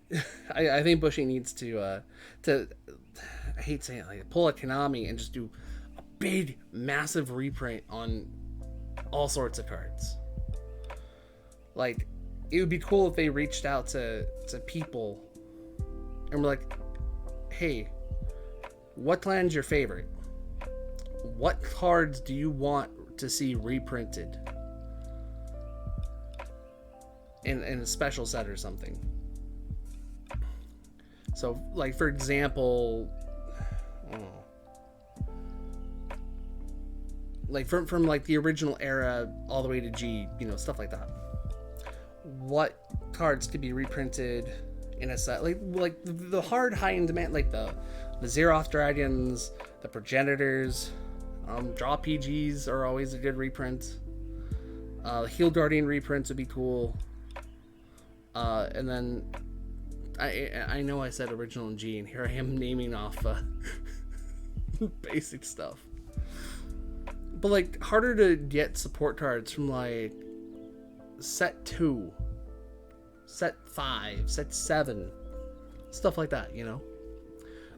I think Bushy needs to I hate saying it, like, pull a Konami and just do a big, massive reprint on all sorts of cards. Like, it would be cool if they reached out to people and were like, hey, what clan's your favorite? What cards do you want to see reprinted in a special set or something? So, like, for example, like from like the original era all the way to G, you know, stuff like that. What cards could be reprinted in a set, like the hard high in demand, like the Xeroth Dragons, the Progenitors, Draw PGs are always a good reprint. Heal Guardian reprints would be cool. And then I know I said original in G, and here I am naming off basic stuff. But like harder to get support cards from like set 2, set 5, set 7, stuff like that, you know?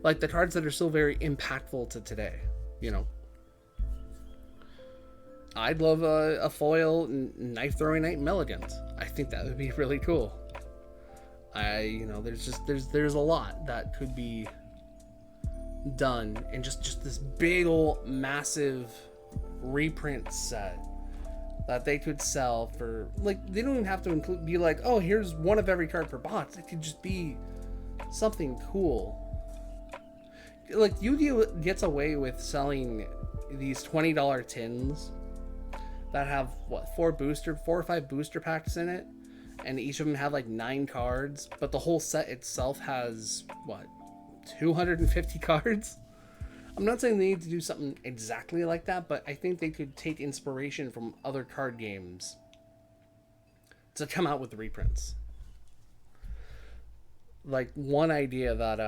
Like the cards that are still very impactful to today, you know? I'd love a foil knife throwing knight Milligans. I think that would be really cool. There's a lot that could be done in just this big old massive reprint set that they could sell for, like, they don't even have to be like, oh, here's one of every card per box. It could just be something cool. Like, Yu-Gi-Oh gets away with selling these $20 tins that have what, 4 or 5 booster packs in it, and each of them have like 9 cards, but the whole set itself has what, 250 cards. I'm not saying they need to do something exactly like that, but I think they could take inspiration from other card games to come out with the reprints. Like one idea that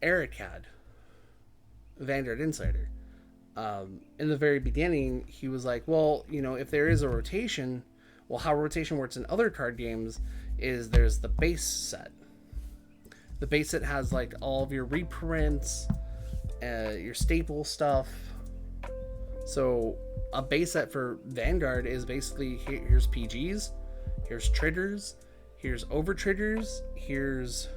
Eric had, Vanguard Insider, in the very beginning, he was like, well, you know, if there is a rotation, well, how rotation works in other card games is there's the base set. The base set has like all of your reprints, your staple stuff. So a base set for Vanguard is basically, here's PGs, here's triggers, here's over triggers, here's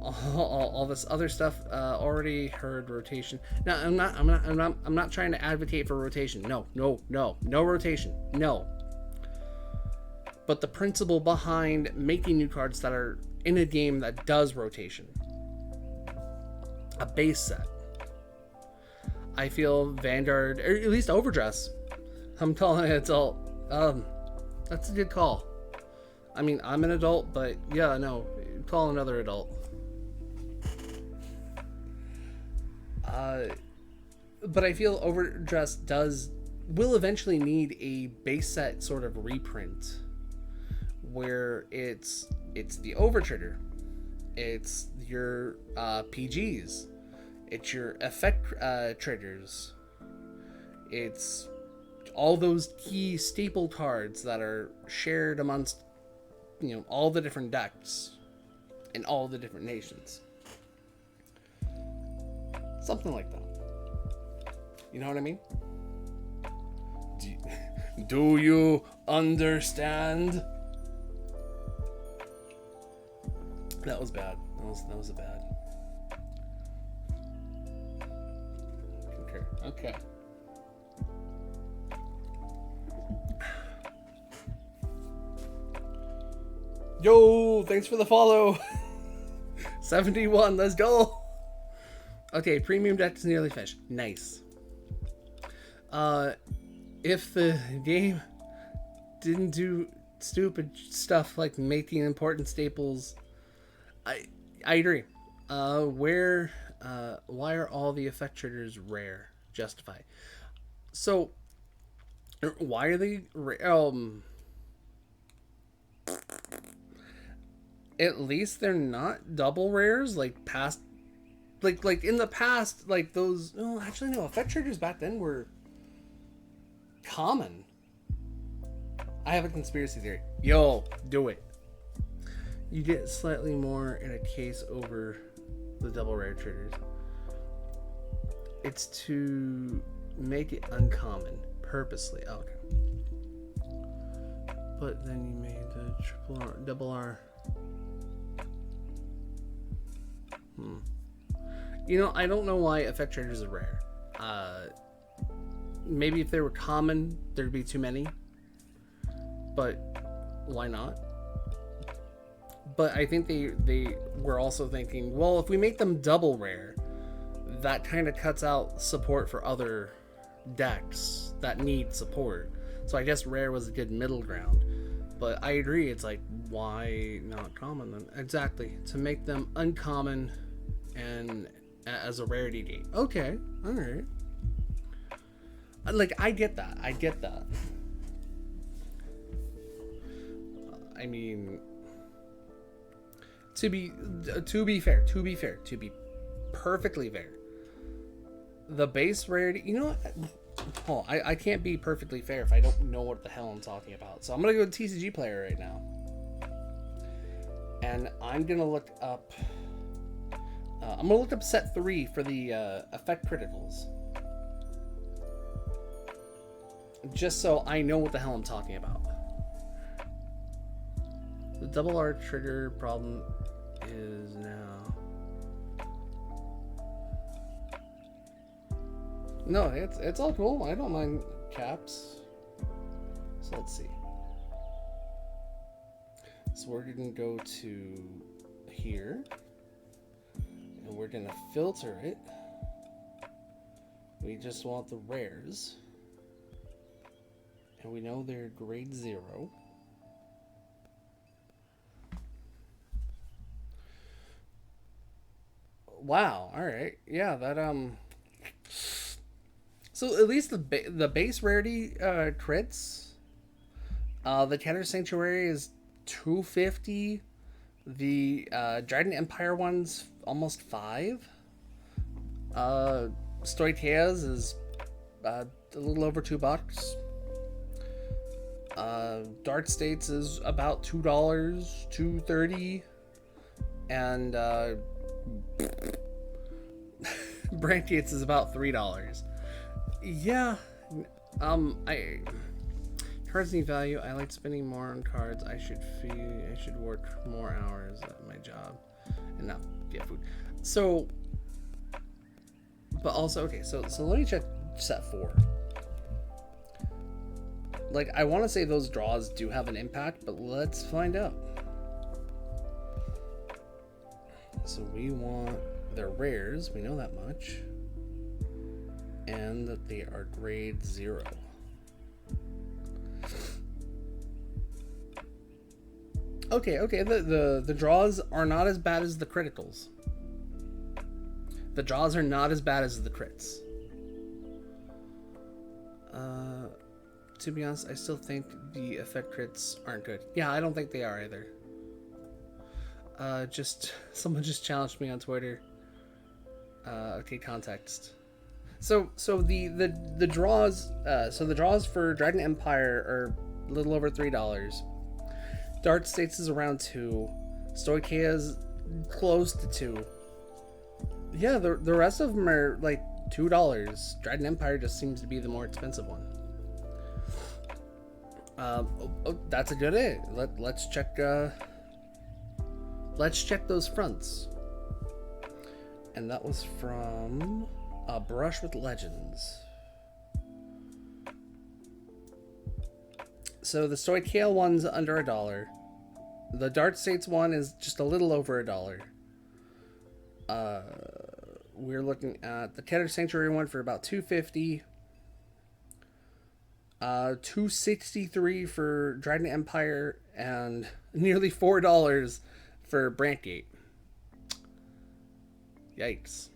all this other stuff. Already heard rotation. Now I'm not trying to advocate for rotation. No rotation. No. But the principle behind making new cards that are in a game that does rotation, a base set. I feel Vanguard, or at least Overdress, I'm calling it adult. That's a good call. I mean, I'm an adult, but yeah, no, call another adult. But I feel Overdress will eventually need a base set sort of reprint where it's the Overtrigger, it's your PGs, it's your effect triggers, it's all those key staple cards that are shared amongst, you know, all the different decks in all the different nations. Something like that. You know what I mean? Do you understand? That was bad. That was a bad. Concur. Okay. Yo, thanks for the follow. 71, let's go. Okay, premium deck is nearly finished. Nice. If the game didn't do stupid stuff like making important staples, I agree. Why are all the effect triggers rare? Justify. So, why are they at least they're not double rares like past, like in the past, like those. No, actually no. Effect triggers back then were common. I have a conspiracy theory. Yo, do it. You get slightly more in a case over the double rare triggers. It's to make it uncommon purposely. Oh, okay. But then you made the triple R, double R. You know, I don't know why effect triggers are rare. Maybe if they were common, there'd be too many. But why not? But I think they were also thinking, well, if we make them double rare, that kind of cuts out support for other decks that need support. So I guess rare was a good middle ground. But I agree, it's like, why not common then? Exactly, to make them uncommon and as a rarity date. Okay, all right. Like, I get that. I mean, to be perfectly fair, the base rarity, you know what? Oh, I can't be perfectly fair if I don't know what the hell I'm talking about. So I'm gonna go to TCG Player right now, and I'm gonna look up. I'm gonna look up set 3 for the effect criticals, just so I know what the hell I'm talking about. The double R trigger problem is now. No, it's all cool. I don't mind caps. So let's see. So we're gonna go to here, and we're gonna filter it. We just want the rares, and we know they're grade 0. Wow. All right. Yeah. That So at least the base rarity crits. The Tether Sanctuary is 250. The Dryden Empire one's almost 5. Stoichea's is a little over $2. Dark States is about $2, $2.30, and Brand Gates is about $3. Yeah, cards need value. I like spending more on cards. I should work more hours at my job and not get food. So, but also, okay, so let me check set 4. Like, I want to say those draws do have an impact, but let's find out. So we want their rares, we know that much, and that they are grade 0. Okay, the draws are not as bad as the criticals. The draws are not as bad as the crits. To be honest, I still think the effect crits aren't good. Yeah, I don't think they are either. Someone just challenged me on Twitter. Okay, context. So the draws. So the draws for Dryden Empire are a little over $3. Dark States is around 2. Stoichea's close to 2. Yeah, the rest of them are like $2. Dryden Empire just seems to be the more expensive one. That's a good A. Let's check. Let's check those fronts. And that was from A Brush with Legends. So the Stoicheia one's under $1. The Dark States one is just a little over $1. We're looking at the Keter Sanctuary one for about $2.50. $2.63 for Dryden Empire, and nearly $4 for Brantgate. Yikes.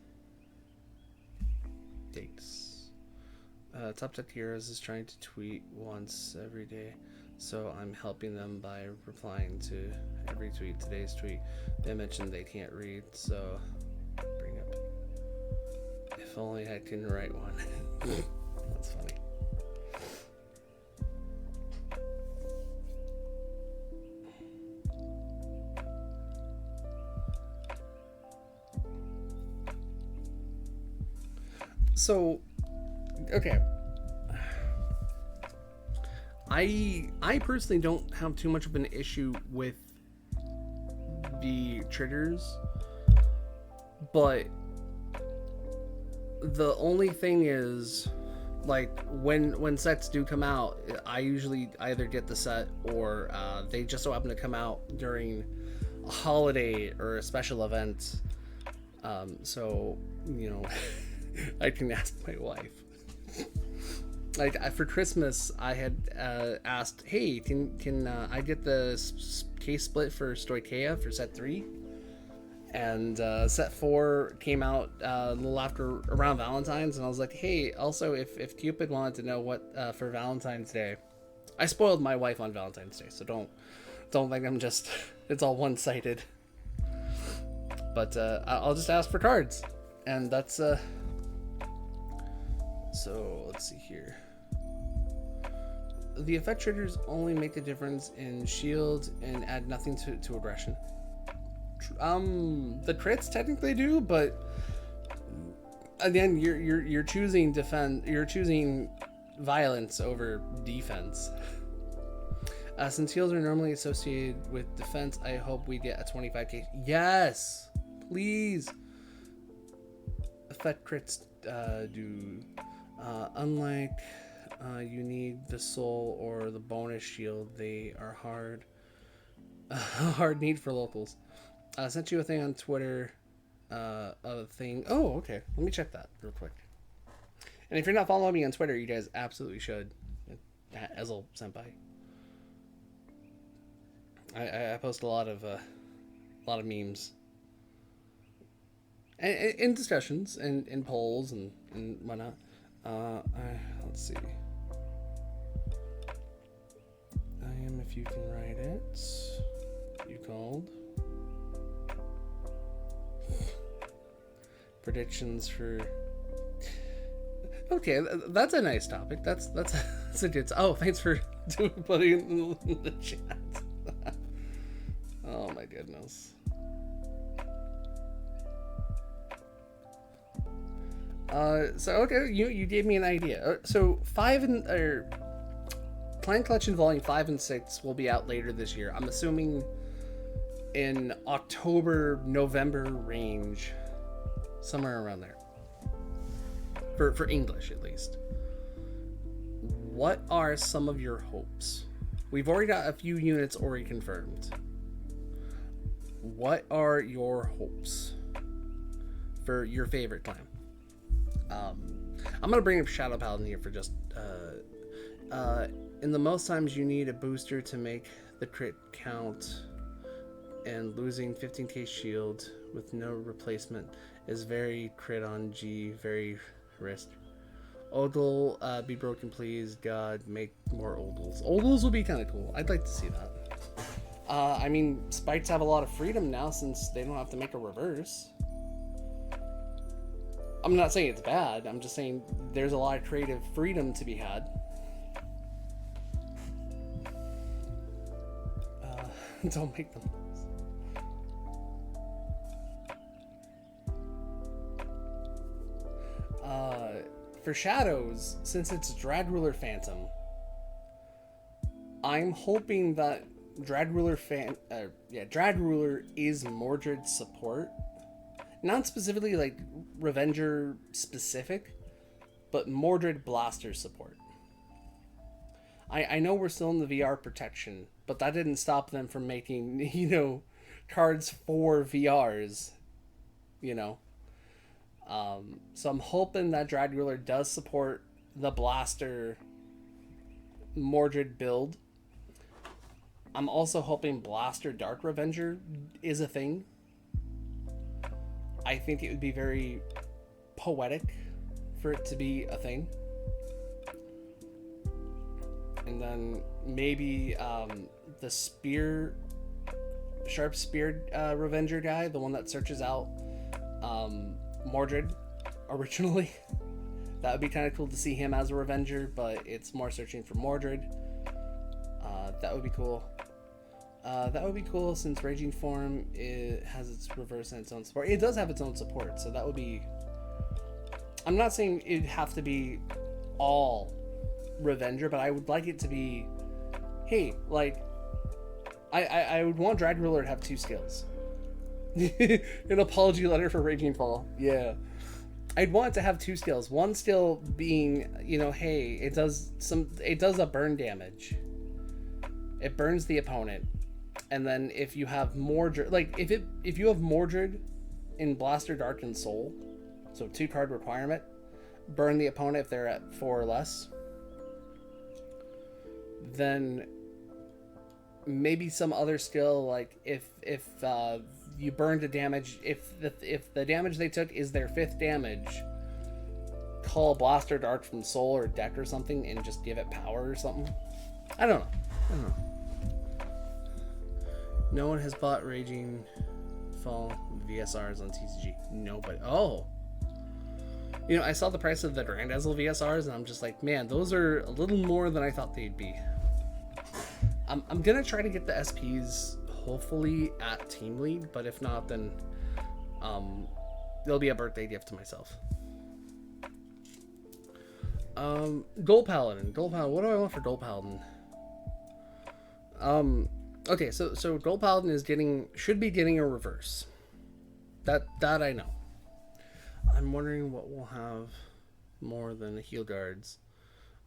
Top Tech Heroes is trying to tweet once every day, so I'm helping them by replying to every tweet. Today's tweet, they mentioned they can't read, so bring up. If only I can write one. That's funny. So, okay. I personally don't have too much of an issue with the triggers, but the only thing is, like, when sets do come out, I usually either get the set or they just so happen to come out during a holiday or a special event. So, you know, I can ask my wife. Like, for Christmas, I had asked, hey, can I get the case split for Stoicheia for set 3? And set 4 came out a little after around Valentine's, and I was like, hey, also if Cupid wanted to know what for Valentine's Day, I spoiled my wife on Valentine's Day, so don't think I'm just it's all one-sided. But I'll just ask for cards, and that's so let's see here. The effect triggers only make the difference in shield and add nothing to aggression. The crits technically do, but again, you're choosing you're choosing violence over defense. Since heals are normally associated with defense, I hope we get a 25k. Yes, please. Effect crits do unlike you need the soul or the bonus shield. They are hard need for locals. I sent you a thing on Twitter, a thing. Oh, okay. Let me check that real quick. And if you're not following me on Twitter, you guys absolutely should. Ezel Senpai. I post a lot of memes, and in discussions and in polls and whatnot. Let's see. I am if you can write it. You called. Predictions for. Okay, that's a nice topic. That's a good. Oh, thanks for putting it in the chat. Oh my goodness. So okay, you gave me an idea. So Clan Collection Volume 5 and 6 will be out later this year. I'm assuming in October, November range. Somewhere around there. For English, at least. What are some of your hopes? We've already got a few units already confirmed. What are your hopes for your favorite clan? I'm going to bring up Shadow Paladin here for just... in the most times you need a booster to make the crit count, and losing 15k shield with no replacement is very crit on G, very risk. Odal, be broken please, God, make more Odals. Odals would be kind of cool. I'd like to see that. I mean, Spites have a lot of freedom now since they don't have to make a reverse. I'm not saying it's bad, I'm just saying there's a lot of creative freedom to be had. Don't make them. For Shadows, since it's Drag Ruler Phantom, I'm hoping that Drag Ruler is Mordred support. Not specifically like Revenger specific, but Mordred Blaster support. I know we're still in the VR protection, but that didn't stop them from making, cards for VRs, So I'm hoping that Drag Ruler does support the Blaster Mordred build. I'm also hoping Blaster Dark Revenger is a thing. I think it would be very poetic for it to be a thing. And then maybe the Sharp Spear Revenger guy, the one that searches out Mordred originally. That would be kind of cool to see him as a Revenger, but it's more searching for Mordred. That would be cool. That would be cool since Raging Form has its reverse and its own support. It does have its own support, so that would be... I'm not saying it'd have to be all Revenger, but I would like it to be... Hey, like... I would want Drag Ruler to have 2 skills. An apology letter for Raging Fall. Yeah. I'd want it to have 2 skills. One skill being, hey, it does a burn damage. It burns the opponent. And then if you have Mordred, if you have Mordred in Blaster Dark and Soul, so 2 card requirement, burn the opponent if they're at 4 or less, then maybe some other skill, like if you burn the damage, if the damage they took is their 5th damage, call a blaster dart from soul or deck or something and just give it power or something. I don't know. No one has bought Raging Fall VSRs on TCG. Nobody. Oh. You know, I saw the price of the Grand Dazzle VSRs and I'm just like, man, those are a little more than I thought they'd be. I'm gonna try to get the SPs hopefully at Team League, but if not, then it'll be a birthday gift to myself. Gold Paladin. What do I want for Gold Paladin? Okay, so Gold Paladin is should be getting a reverse. That I know. I'm wondering what we'll have more than the heal guards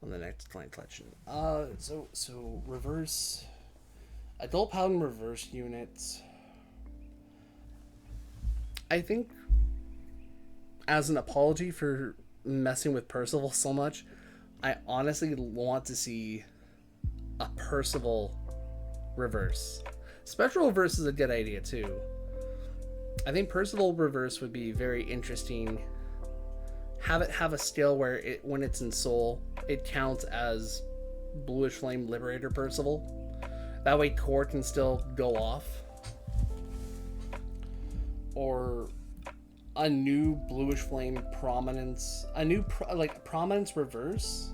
on the next client collection. So reverse, adult paladin reverse units. I think as an apology for messing with Percival so much, I honestly want to see a Percival reverse. Special reverse is a good idea too. I think Percival reverse would be very interesting. Have it have a skill where when it's in soul, it counts as Bluish Flame Liberator Percival. That way core can still go off. Or a new Bluish Flame Prominence, a new Prominence reverse,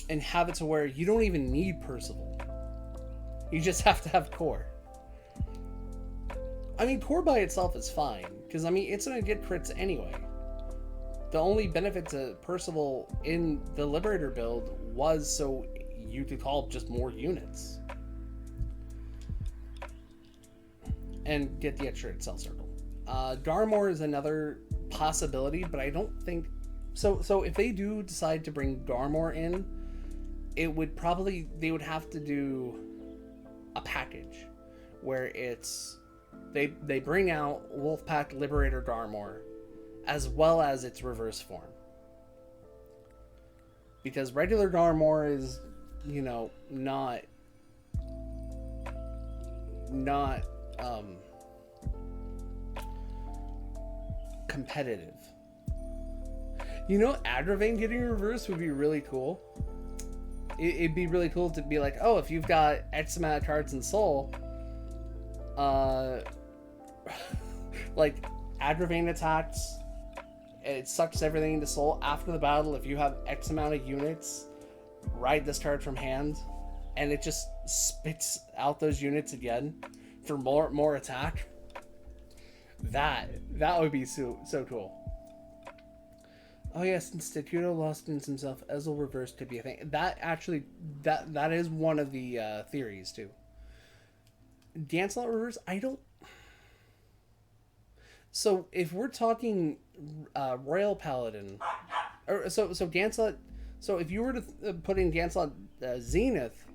and have it to where you don't even need Percival. You just have to have core. I mean, core by itself is fine, because I mean, it's gonna get crits anyway. The only benefit to Percival in the Liberator build was so you could call just more units. And get the extra Cell Circle. Garmor is another possibility, but I don't think... So if they do decide to bring Garmor in, it would probably... They would have to do a package where it's... They bring out Wolfpack Liberator Garmor as well as its reverse form. Because regular Garmor is, you know, not competitive. You know, Agravane getting reverse would be really cool. It'd be really cool to be like, oh, if you've got X amount of cards in Soul, like Agravane attacks, it sucks everything into Soul. After the battle, if you have X amount of units, ride this card from hand, and it just spits out those units again for more attack. That would be so cool. Oh yeah, since Takuto lost himself, Ezel reverse could be a thing. That actually, that is one of the theories too. Dancelot reverse, I don't... So if we're talking Royal Paladin, or so Dancelot, so if you were to put in Dancelot Zenith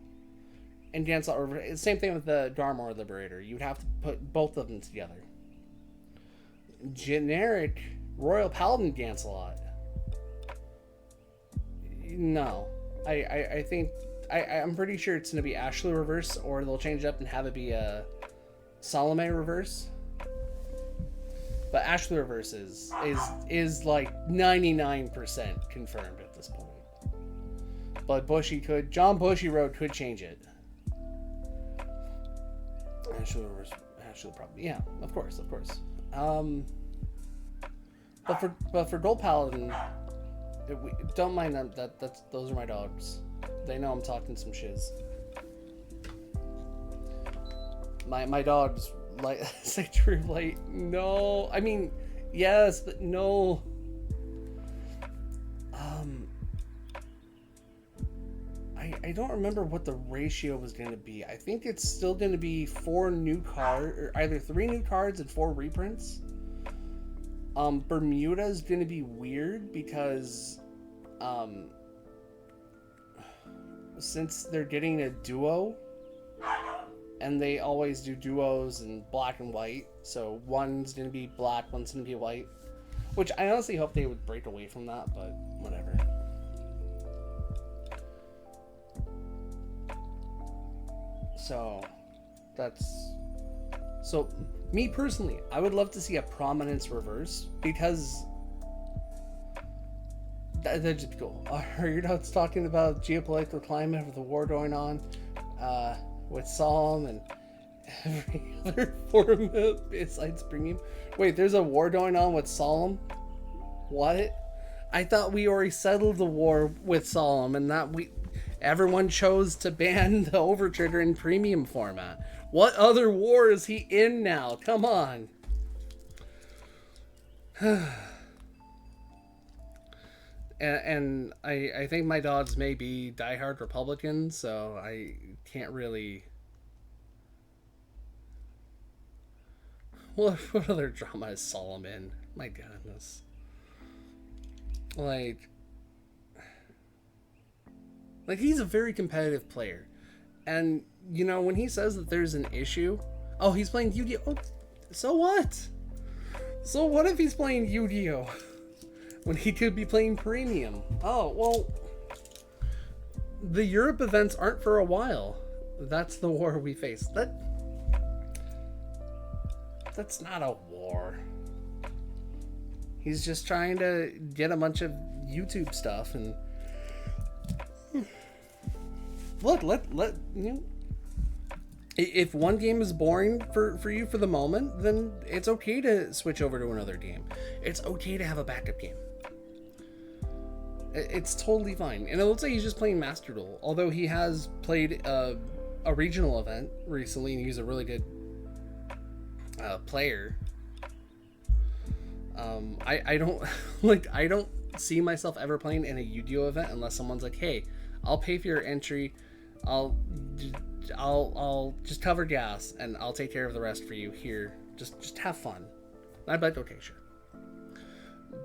and Dancelot reverse, same thing with the Garmor Liberator, you'd have to put both of them together. Generic Royal Paladin Dancelot. No, I think I'm pretty sure it's gonna be Ashley reverse, or they'll change it up and have it be a Salome reverse. But Ashley reverse is like 99% confirmed at this point. But John Bushyroad could change it. Ashley reverse, Ashley probably, yeah, of course. But for Gold Paladin, don't mind them. Those are my dogs. They know I'm talking some shiz. My dogs like say true light. No, I mean yes, but no. I don't remember what the ratio was going to be. I think it's still going to be 4 new cards, or either 3 new cards and 4 reprints. Bermuda is going to be weird because since they're getting a duo, and they always do duos in black and white, so one's going to be black, one's going to be white, which I honestly hope they would break away from that, but whatever. So so me personally, I would love to see a prominence reverse, because that'd just be cool. I heard how it's talking about geopolitical climate with the war going on with Solemn and every other forum besides Premium. Wait, there's a war going on with Solemn? What? I thought we already settled the war with Solemn, and that everyone chose to ban the Overtrigger in Premium format. What other war is he in now? Come on. And I think my dogs may be diehard Republicans, so I can't really... What other drama is Solemn in? My goodness. Like he's a very competitive player. And, you know, when he says that there's an issue... Oh, he's playing Yu-Gi-Oh! Oh, so what? So what if he's playing Yu-Gi-Oh! When he could be playing Premium? Oh, well... The Europe events aren't for a while. That's the war we face. That's not a war. He's just trying to get a bunch of YouTube stuff and... Look, let you know, if one game is boring for you for the moment, then it's okay to switch over to another game. It's okay to have a backup game. It's totally fine. And it looks like he's just playing Master Duel, although he has played a regional event recently, and he's a really good player. I don't I don't see myself ever playing in a Yu-Gi-Oh event unless someone's like, hey, I'll pay for your entry, I'll just cover gas and I'll take care of the rest for you here. Just have fun. I'd be like, okay, sure.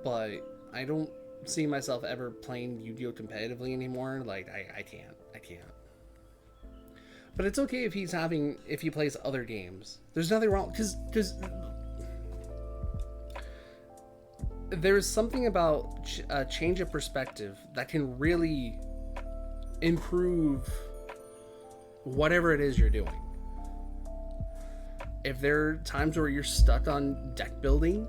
But I don't see myself ever playing Yu-Gi-Oh competitively anymore. Like I can't. But it's okay if he plays other games. There's nothing wrong, because there's something about a change of perspective that can really improve whatever it is you're doing. If there are times where you're stuck on deck building,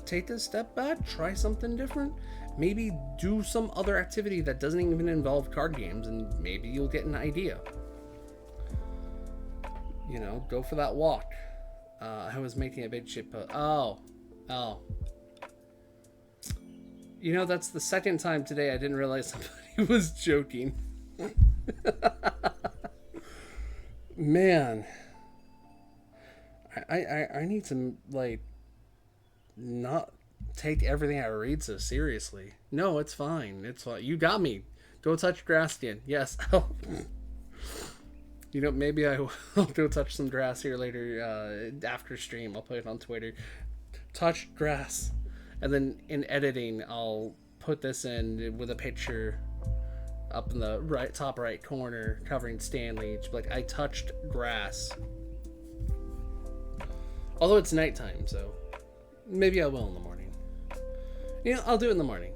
take a step back, try something different. Maybe do some other activity that doesn't even involve card games, and maybe you'll get an idea. You know, go for that walk. I was making a big shit post. Oh. You know, that's the second time today I didn't realize somebody was joking. Man. I need to, like, not take everything I read so seriously. No, it's fine. It's fine. You got me. Go touch grass again. Yes. You know, maybe I will go touch some grass here later after stream. I'll put it on Twitter. Touch grass. And then in editing, I'll put this in with a picture up in the top right corner covering Stanley. It's like, I touched grass. Although it's nighttime, so maybe I will in the morning. You know, I'll do it in the morning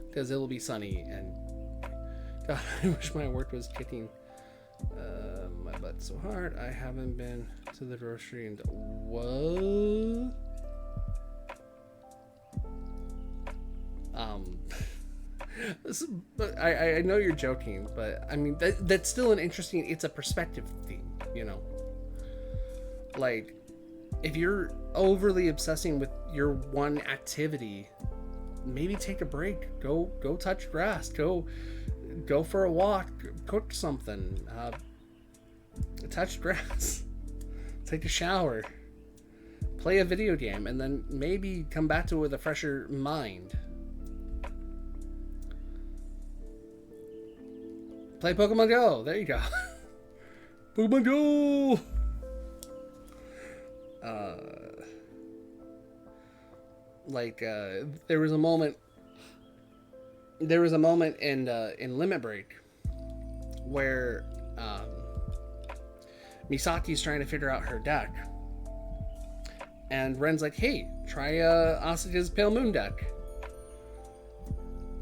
because it'll be sunny. And God, I wish my work was kicking my butt so hard. I haven't been to the grocery and what? But I know you're joking, but I mean that's still an interesting. It's a perspective thing, you know. Like, if you're overly obsessing with your one activity, maybe take a break. Go touch grass. Go for a walk. Cook something. Touch grass. Take a shower. Play a video game, and then maybe come back to it with a fresher mind. Play Pokemon Go. There you go. Pokemon Go. There was a moment in Limit Break where Misaki's trying to figure out her deck, and Ren's like, hey, try Asuka's Pale Moon deck.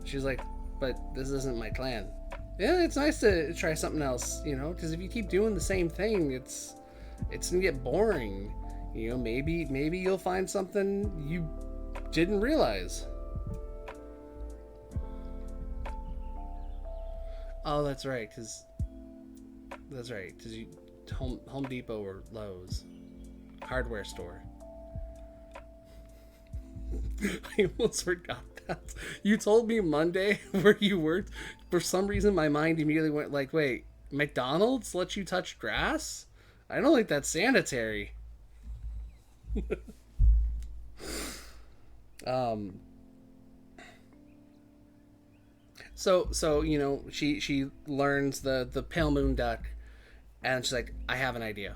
She's like, but this isn't my clan. Yeah, it's nice to try something else, you know, because if you keep doing the same thing, it's gonna get boring. You know, maybe you'll find something you didn't realize. Oh, that's right, because you Home Depot or Lowe's hardware store. I almost forgot that. You told me Monday where you worked. For some reason, my mind immediately went like, "Wait, McDonald's lets you touch grass? I don't think that's sanitary." Um. So you know, she learns the pale moon duck, and she's like, "I have an idea."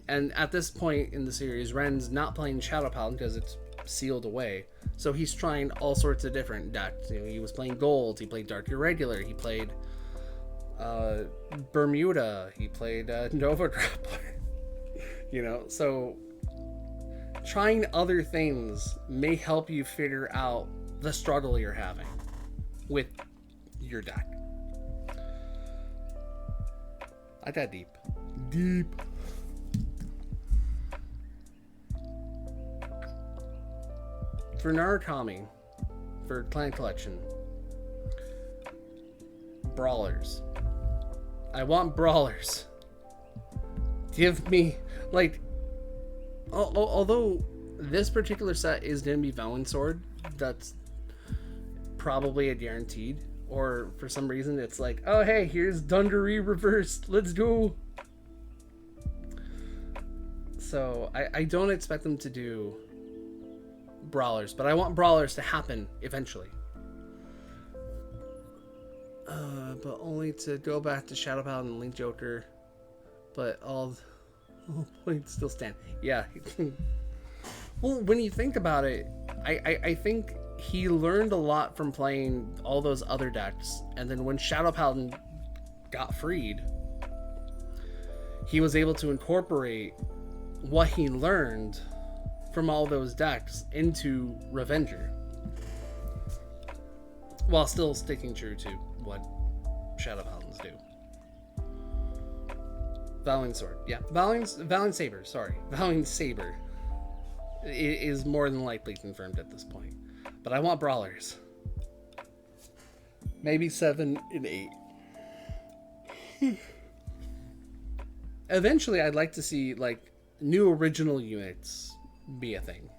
And at this point in the series, Ren's not playing Shadow Paladin because it's sealed away. So he's trying all sorts of different decks. You know, he was playing Gold, he played Dark Irregular, he played Bermuda, he played Nova Grappler. You know, so trying other things may help you figure out the struggle you're having with your deck. I got deep. Deep. For Narukami, for Clan Collection, brawlers. I want brawlers. Give me, like, although this particular set is going to be Valen Sword, that's probably a guaranteed. Or for some reason, it's like, oh hey, here's Dungaree reversed. Let's go. So I don't expect them to do brawlers, but I want brawlers to happen eventually. But only to go back to Shadow Paladin and Link Joker, but all points still stand. Yeah. Well, when you think about it, I think he learned a lot from playing all those other decks, and then when Shadow Paladin got freed, he was able to incorporate what he learned from all those decks into Revenger, while still sticking true to what Shadow Paladins do. Valen Sword, yeah, Valen Saber. Sorry, Valen Saber is more than likely confirmed at this point. But I want brawlers. Maybe 7 and 8. Eventually, I'd like to see like new original units be a thing.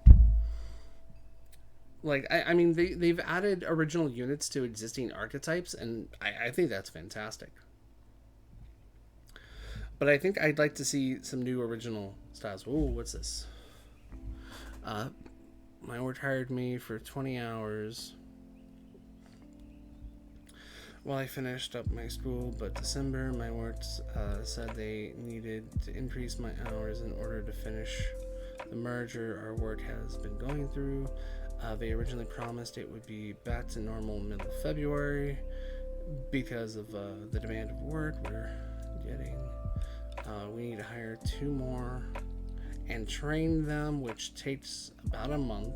Like, I mean, they've added original units to existing archetypes, and I think that's fantastic. But I think I'd like to see some new original styles. Ooh, what's this? My work hired me for 20 hours while I finished up my school, but December, my work said they needed to increase my hours in order to finish the merger our work has been going through. They originally promised it would be back to normal middle of February because of the demand of work we're getting. We need to hire 2 more and train them, which takes about a month.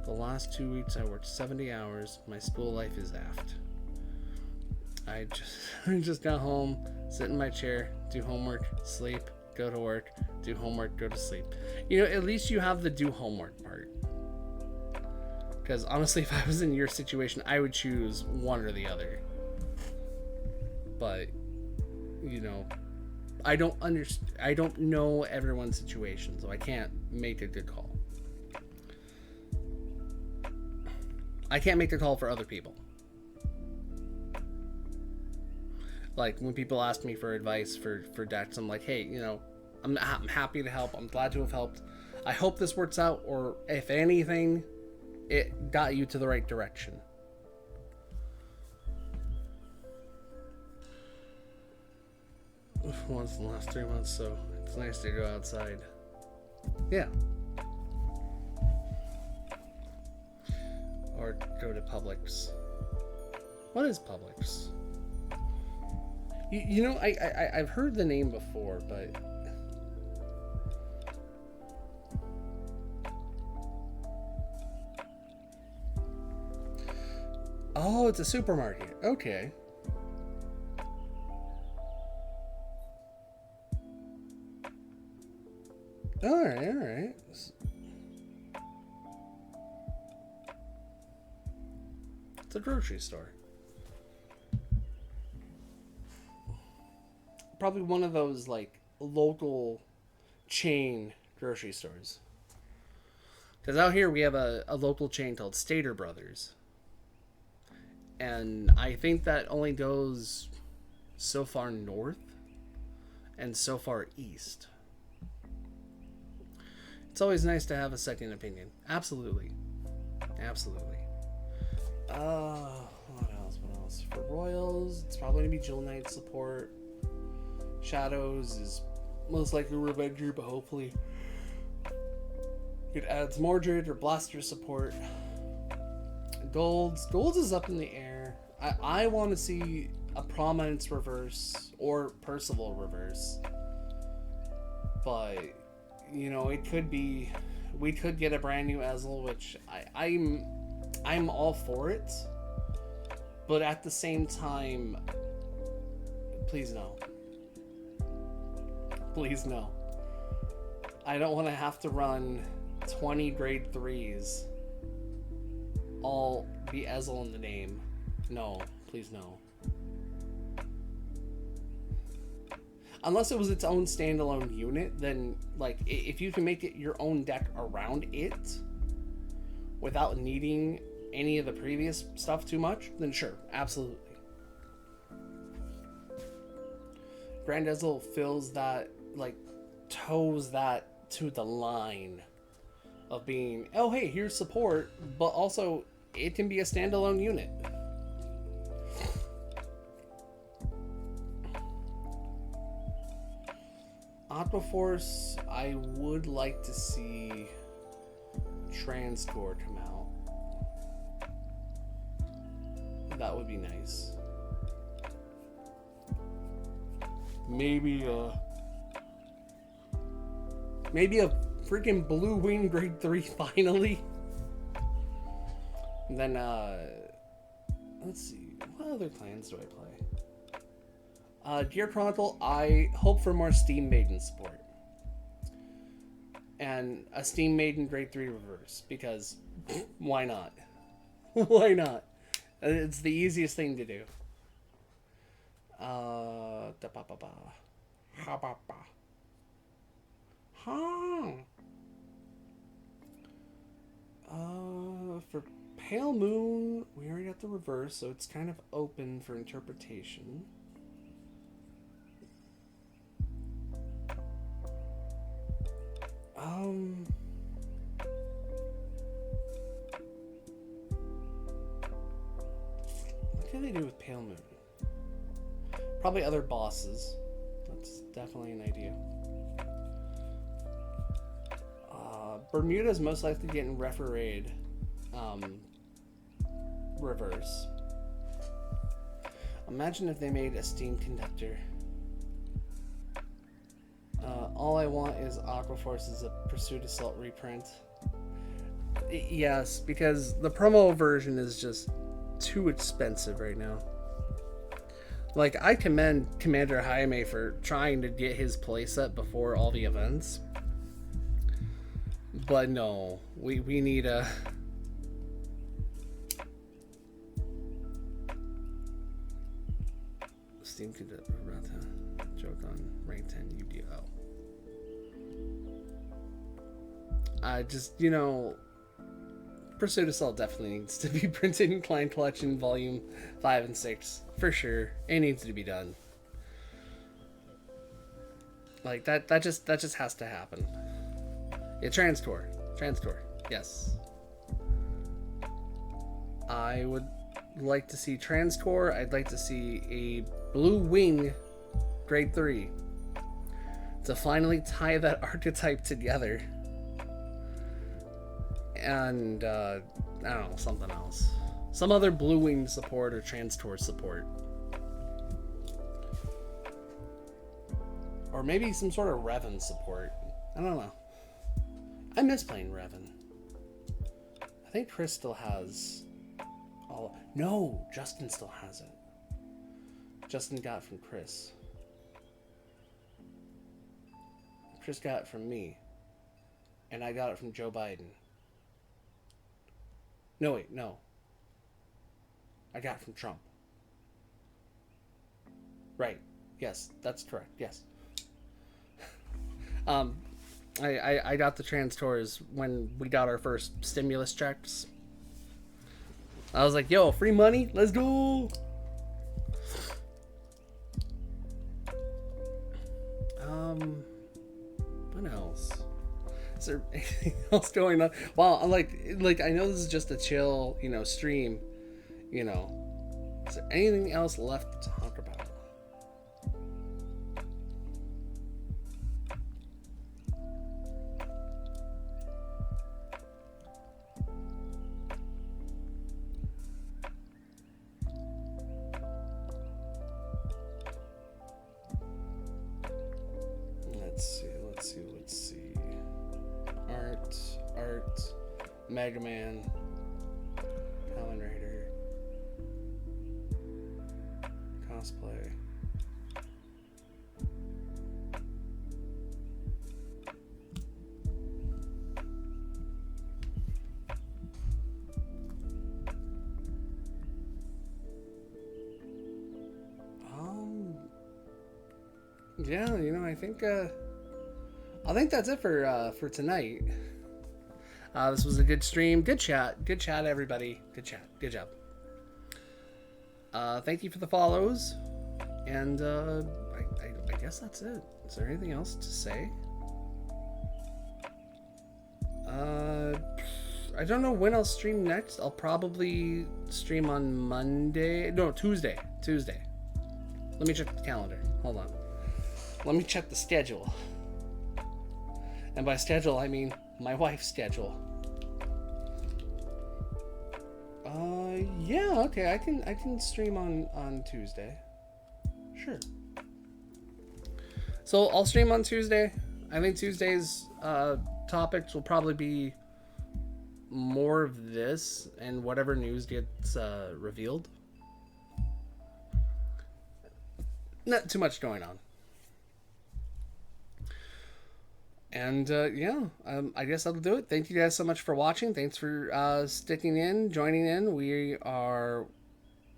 The last 2 weeks I worked 70 hours. My school life is aft. I just got home, sit in my chair, do homework, sleep, go to work, do homework, go to sleep. You know, at least you have the do homework part. Because honestly, if I was in your situation, I would choose one or the other. But, you know, I don't know everyone's situation, so I can't make a good call. I can't make a call for other people. Like, when people ask me for advice for decks, I'm like, hey, you know, I'm happy to help. I'm glad to have helped. I hope this works out, or if anything, it got you to the right direction. Once in the last 3 months, so it's nice to go outside. Yeah. Or go to Publix. What is Publix? You know, I've heard the name before, but oh, it's a supermarket. Okay. Alright, alright. It's a grocery store. Probably one of those, like, local chain grocery stores. Because out here we have a local chain called Stater Brothers. And I think that only goes so far north and so far east. It's always nice to have a second opinion. Absolutely. Absolutely. What else? What else? For Royals, it's probably going to be Jewel Knight support. Shadows is most likely Revenger, but hopefully it adds Mordred or Blaster support. Golds is up in the air. I want to see a Prominence reverse or Percival reverse. But, you know, it could be... We could get a brand new Ezel, which I'm all for it. But at the same time, please no. Please no. I don't want to have to run 20 grade 3s. All be Ezel in the name. No, please no. Unless it was its own standalone unit, then, like, if you can make it your own deck around it without needing any of the previous stuff too much, then sure, absolutely. Grand Ezel fills that, like, toes that to the line of being, oh hey, here's support, but also it can be a standalone unit. Aquaforce, I would like to see Transcore come out. That would be nice. Maybe a freaking Blue Wing grade 3 finally. And then let's see, what other clans do I play? Deer Chronicle, I hope for more Steam Maiden support. And a Steam Maiden grade 3 reverse, because why not? Why not? It's the easiest thing to do. For Pale Moon, we already got the reverse, so it's kind of open for interpretation. What can they do with Pale Moon? Probably other bosses. That's definitely an idea. Bermuda's most likely getting refereed reverse. Imagine if they made a Steam Conductor. All I want is Aquaforce as a Pursuit Assault reprint. Yes, because the promo version is just too expensive right now. Like, I commend Commander Jaime for trying to get his playset before all the events. But no, we need a... Steam could joke on rank 10 UDO. I just, you know, Pursuit Assault definitely needs to be printed in Client Collection Volume 5 and 6. For sure. It needs to be done. Like, that just has to happen. Yeah, Transcore. Yes. I would like to see Transcore. I'd like to see a Blue Wing grade 3 to finally tie that archetype together. And, I don't know, something else. Some other Blue Wing support or Transtor support. Or maybe some sort of Revan support. I don't know. I miss playing Revan. I think Chris still has all... No, Justin still has it. Justin got it from Chris. Chris got it from me. and I got it from Joe Biden. No, wait, no. I got it from Trump. Right. Yes, that's correct. Yes. I got the trans tours when we got our first stimulus checks. I was like, yo, free money? Let's go. What else? Is there anything else going on? Well, I'm like I know this is just a chill, stream, Is there anything else left to talk about? Let's see. Art, Mega Man, Kamen Rider, cosplay. Yeah, I think that's it for tonight. This was a good stream, good chat, everybody, good job. Thank you for the follows, and I guess that's it. Is there anything else to say? I don't know when I'll stream next. I'll probably stream on Tuesday. Let me check the calendar. Hold on. Let me check the schedule. And by schedule, I mean my wife's schedule. Yeah, okay, I can stream on Tuesday. Sure. So I'll stream on Tuesday. I think Tuesday's topics will probably be more of this and whatever news gets revealed. Not too much going on. And I guess that'll do it. Thank you guys so much for watching. Thanks for sticking in, joining in. We are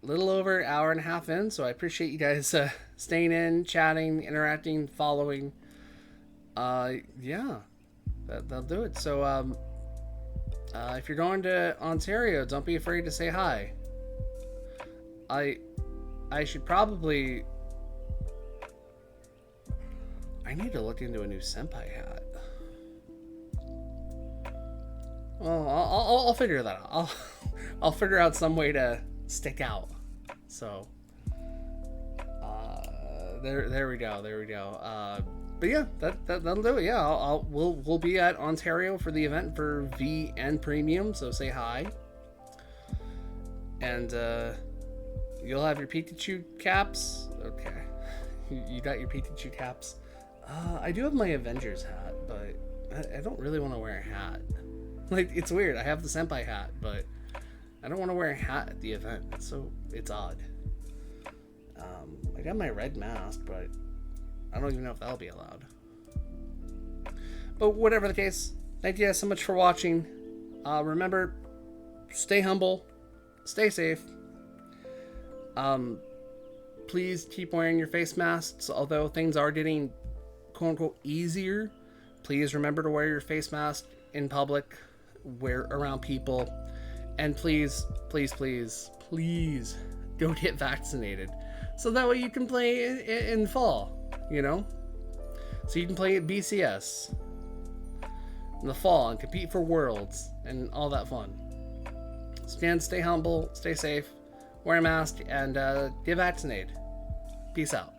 a little over an hour and a half in, so I appreciate you guys staying in, chatting, interacting, following. That'll do it. So if you're going to Ontario, don't be afraid to say hi. I should probably... I need to look into a new Senpai hat. Well, I'll figure that out. I'll figure out some way to stick out. So, there we go. But yeah, that'll do it. Yeah, we'll be at Ontario for the event for VN Premium. So say hi. And you'll have your Pikachu caps. Okay, you got your Pikachu caps. I do have my Avengers hat, but I don't really want to wear a hat. Like, it's weird. I have the Senpai hat, but I don't want to wear a hat at the event. It's odd. I got my red mask, but I don't even know if that'll be allowed. But whatever the case, thank you guys so much for watching. Remember, stay humble, stay safe. Please keep wearing your face masks, although things are getting quote-unquote easier. Please remember to wear your face mask in public, wear around people, and please go get vaccinated, so that way you can play in fall, so you can play at BCS in the fall and compete for worlds and all that fun. So stay humble, stay safe, wear a mask, and get vaccinated. Peace out.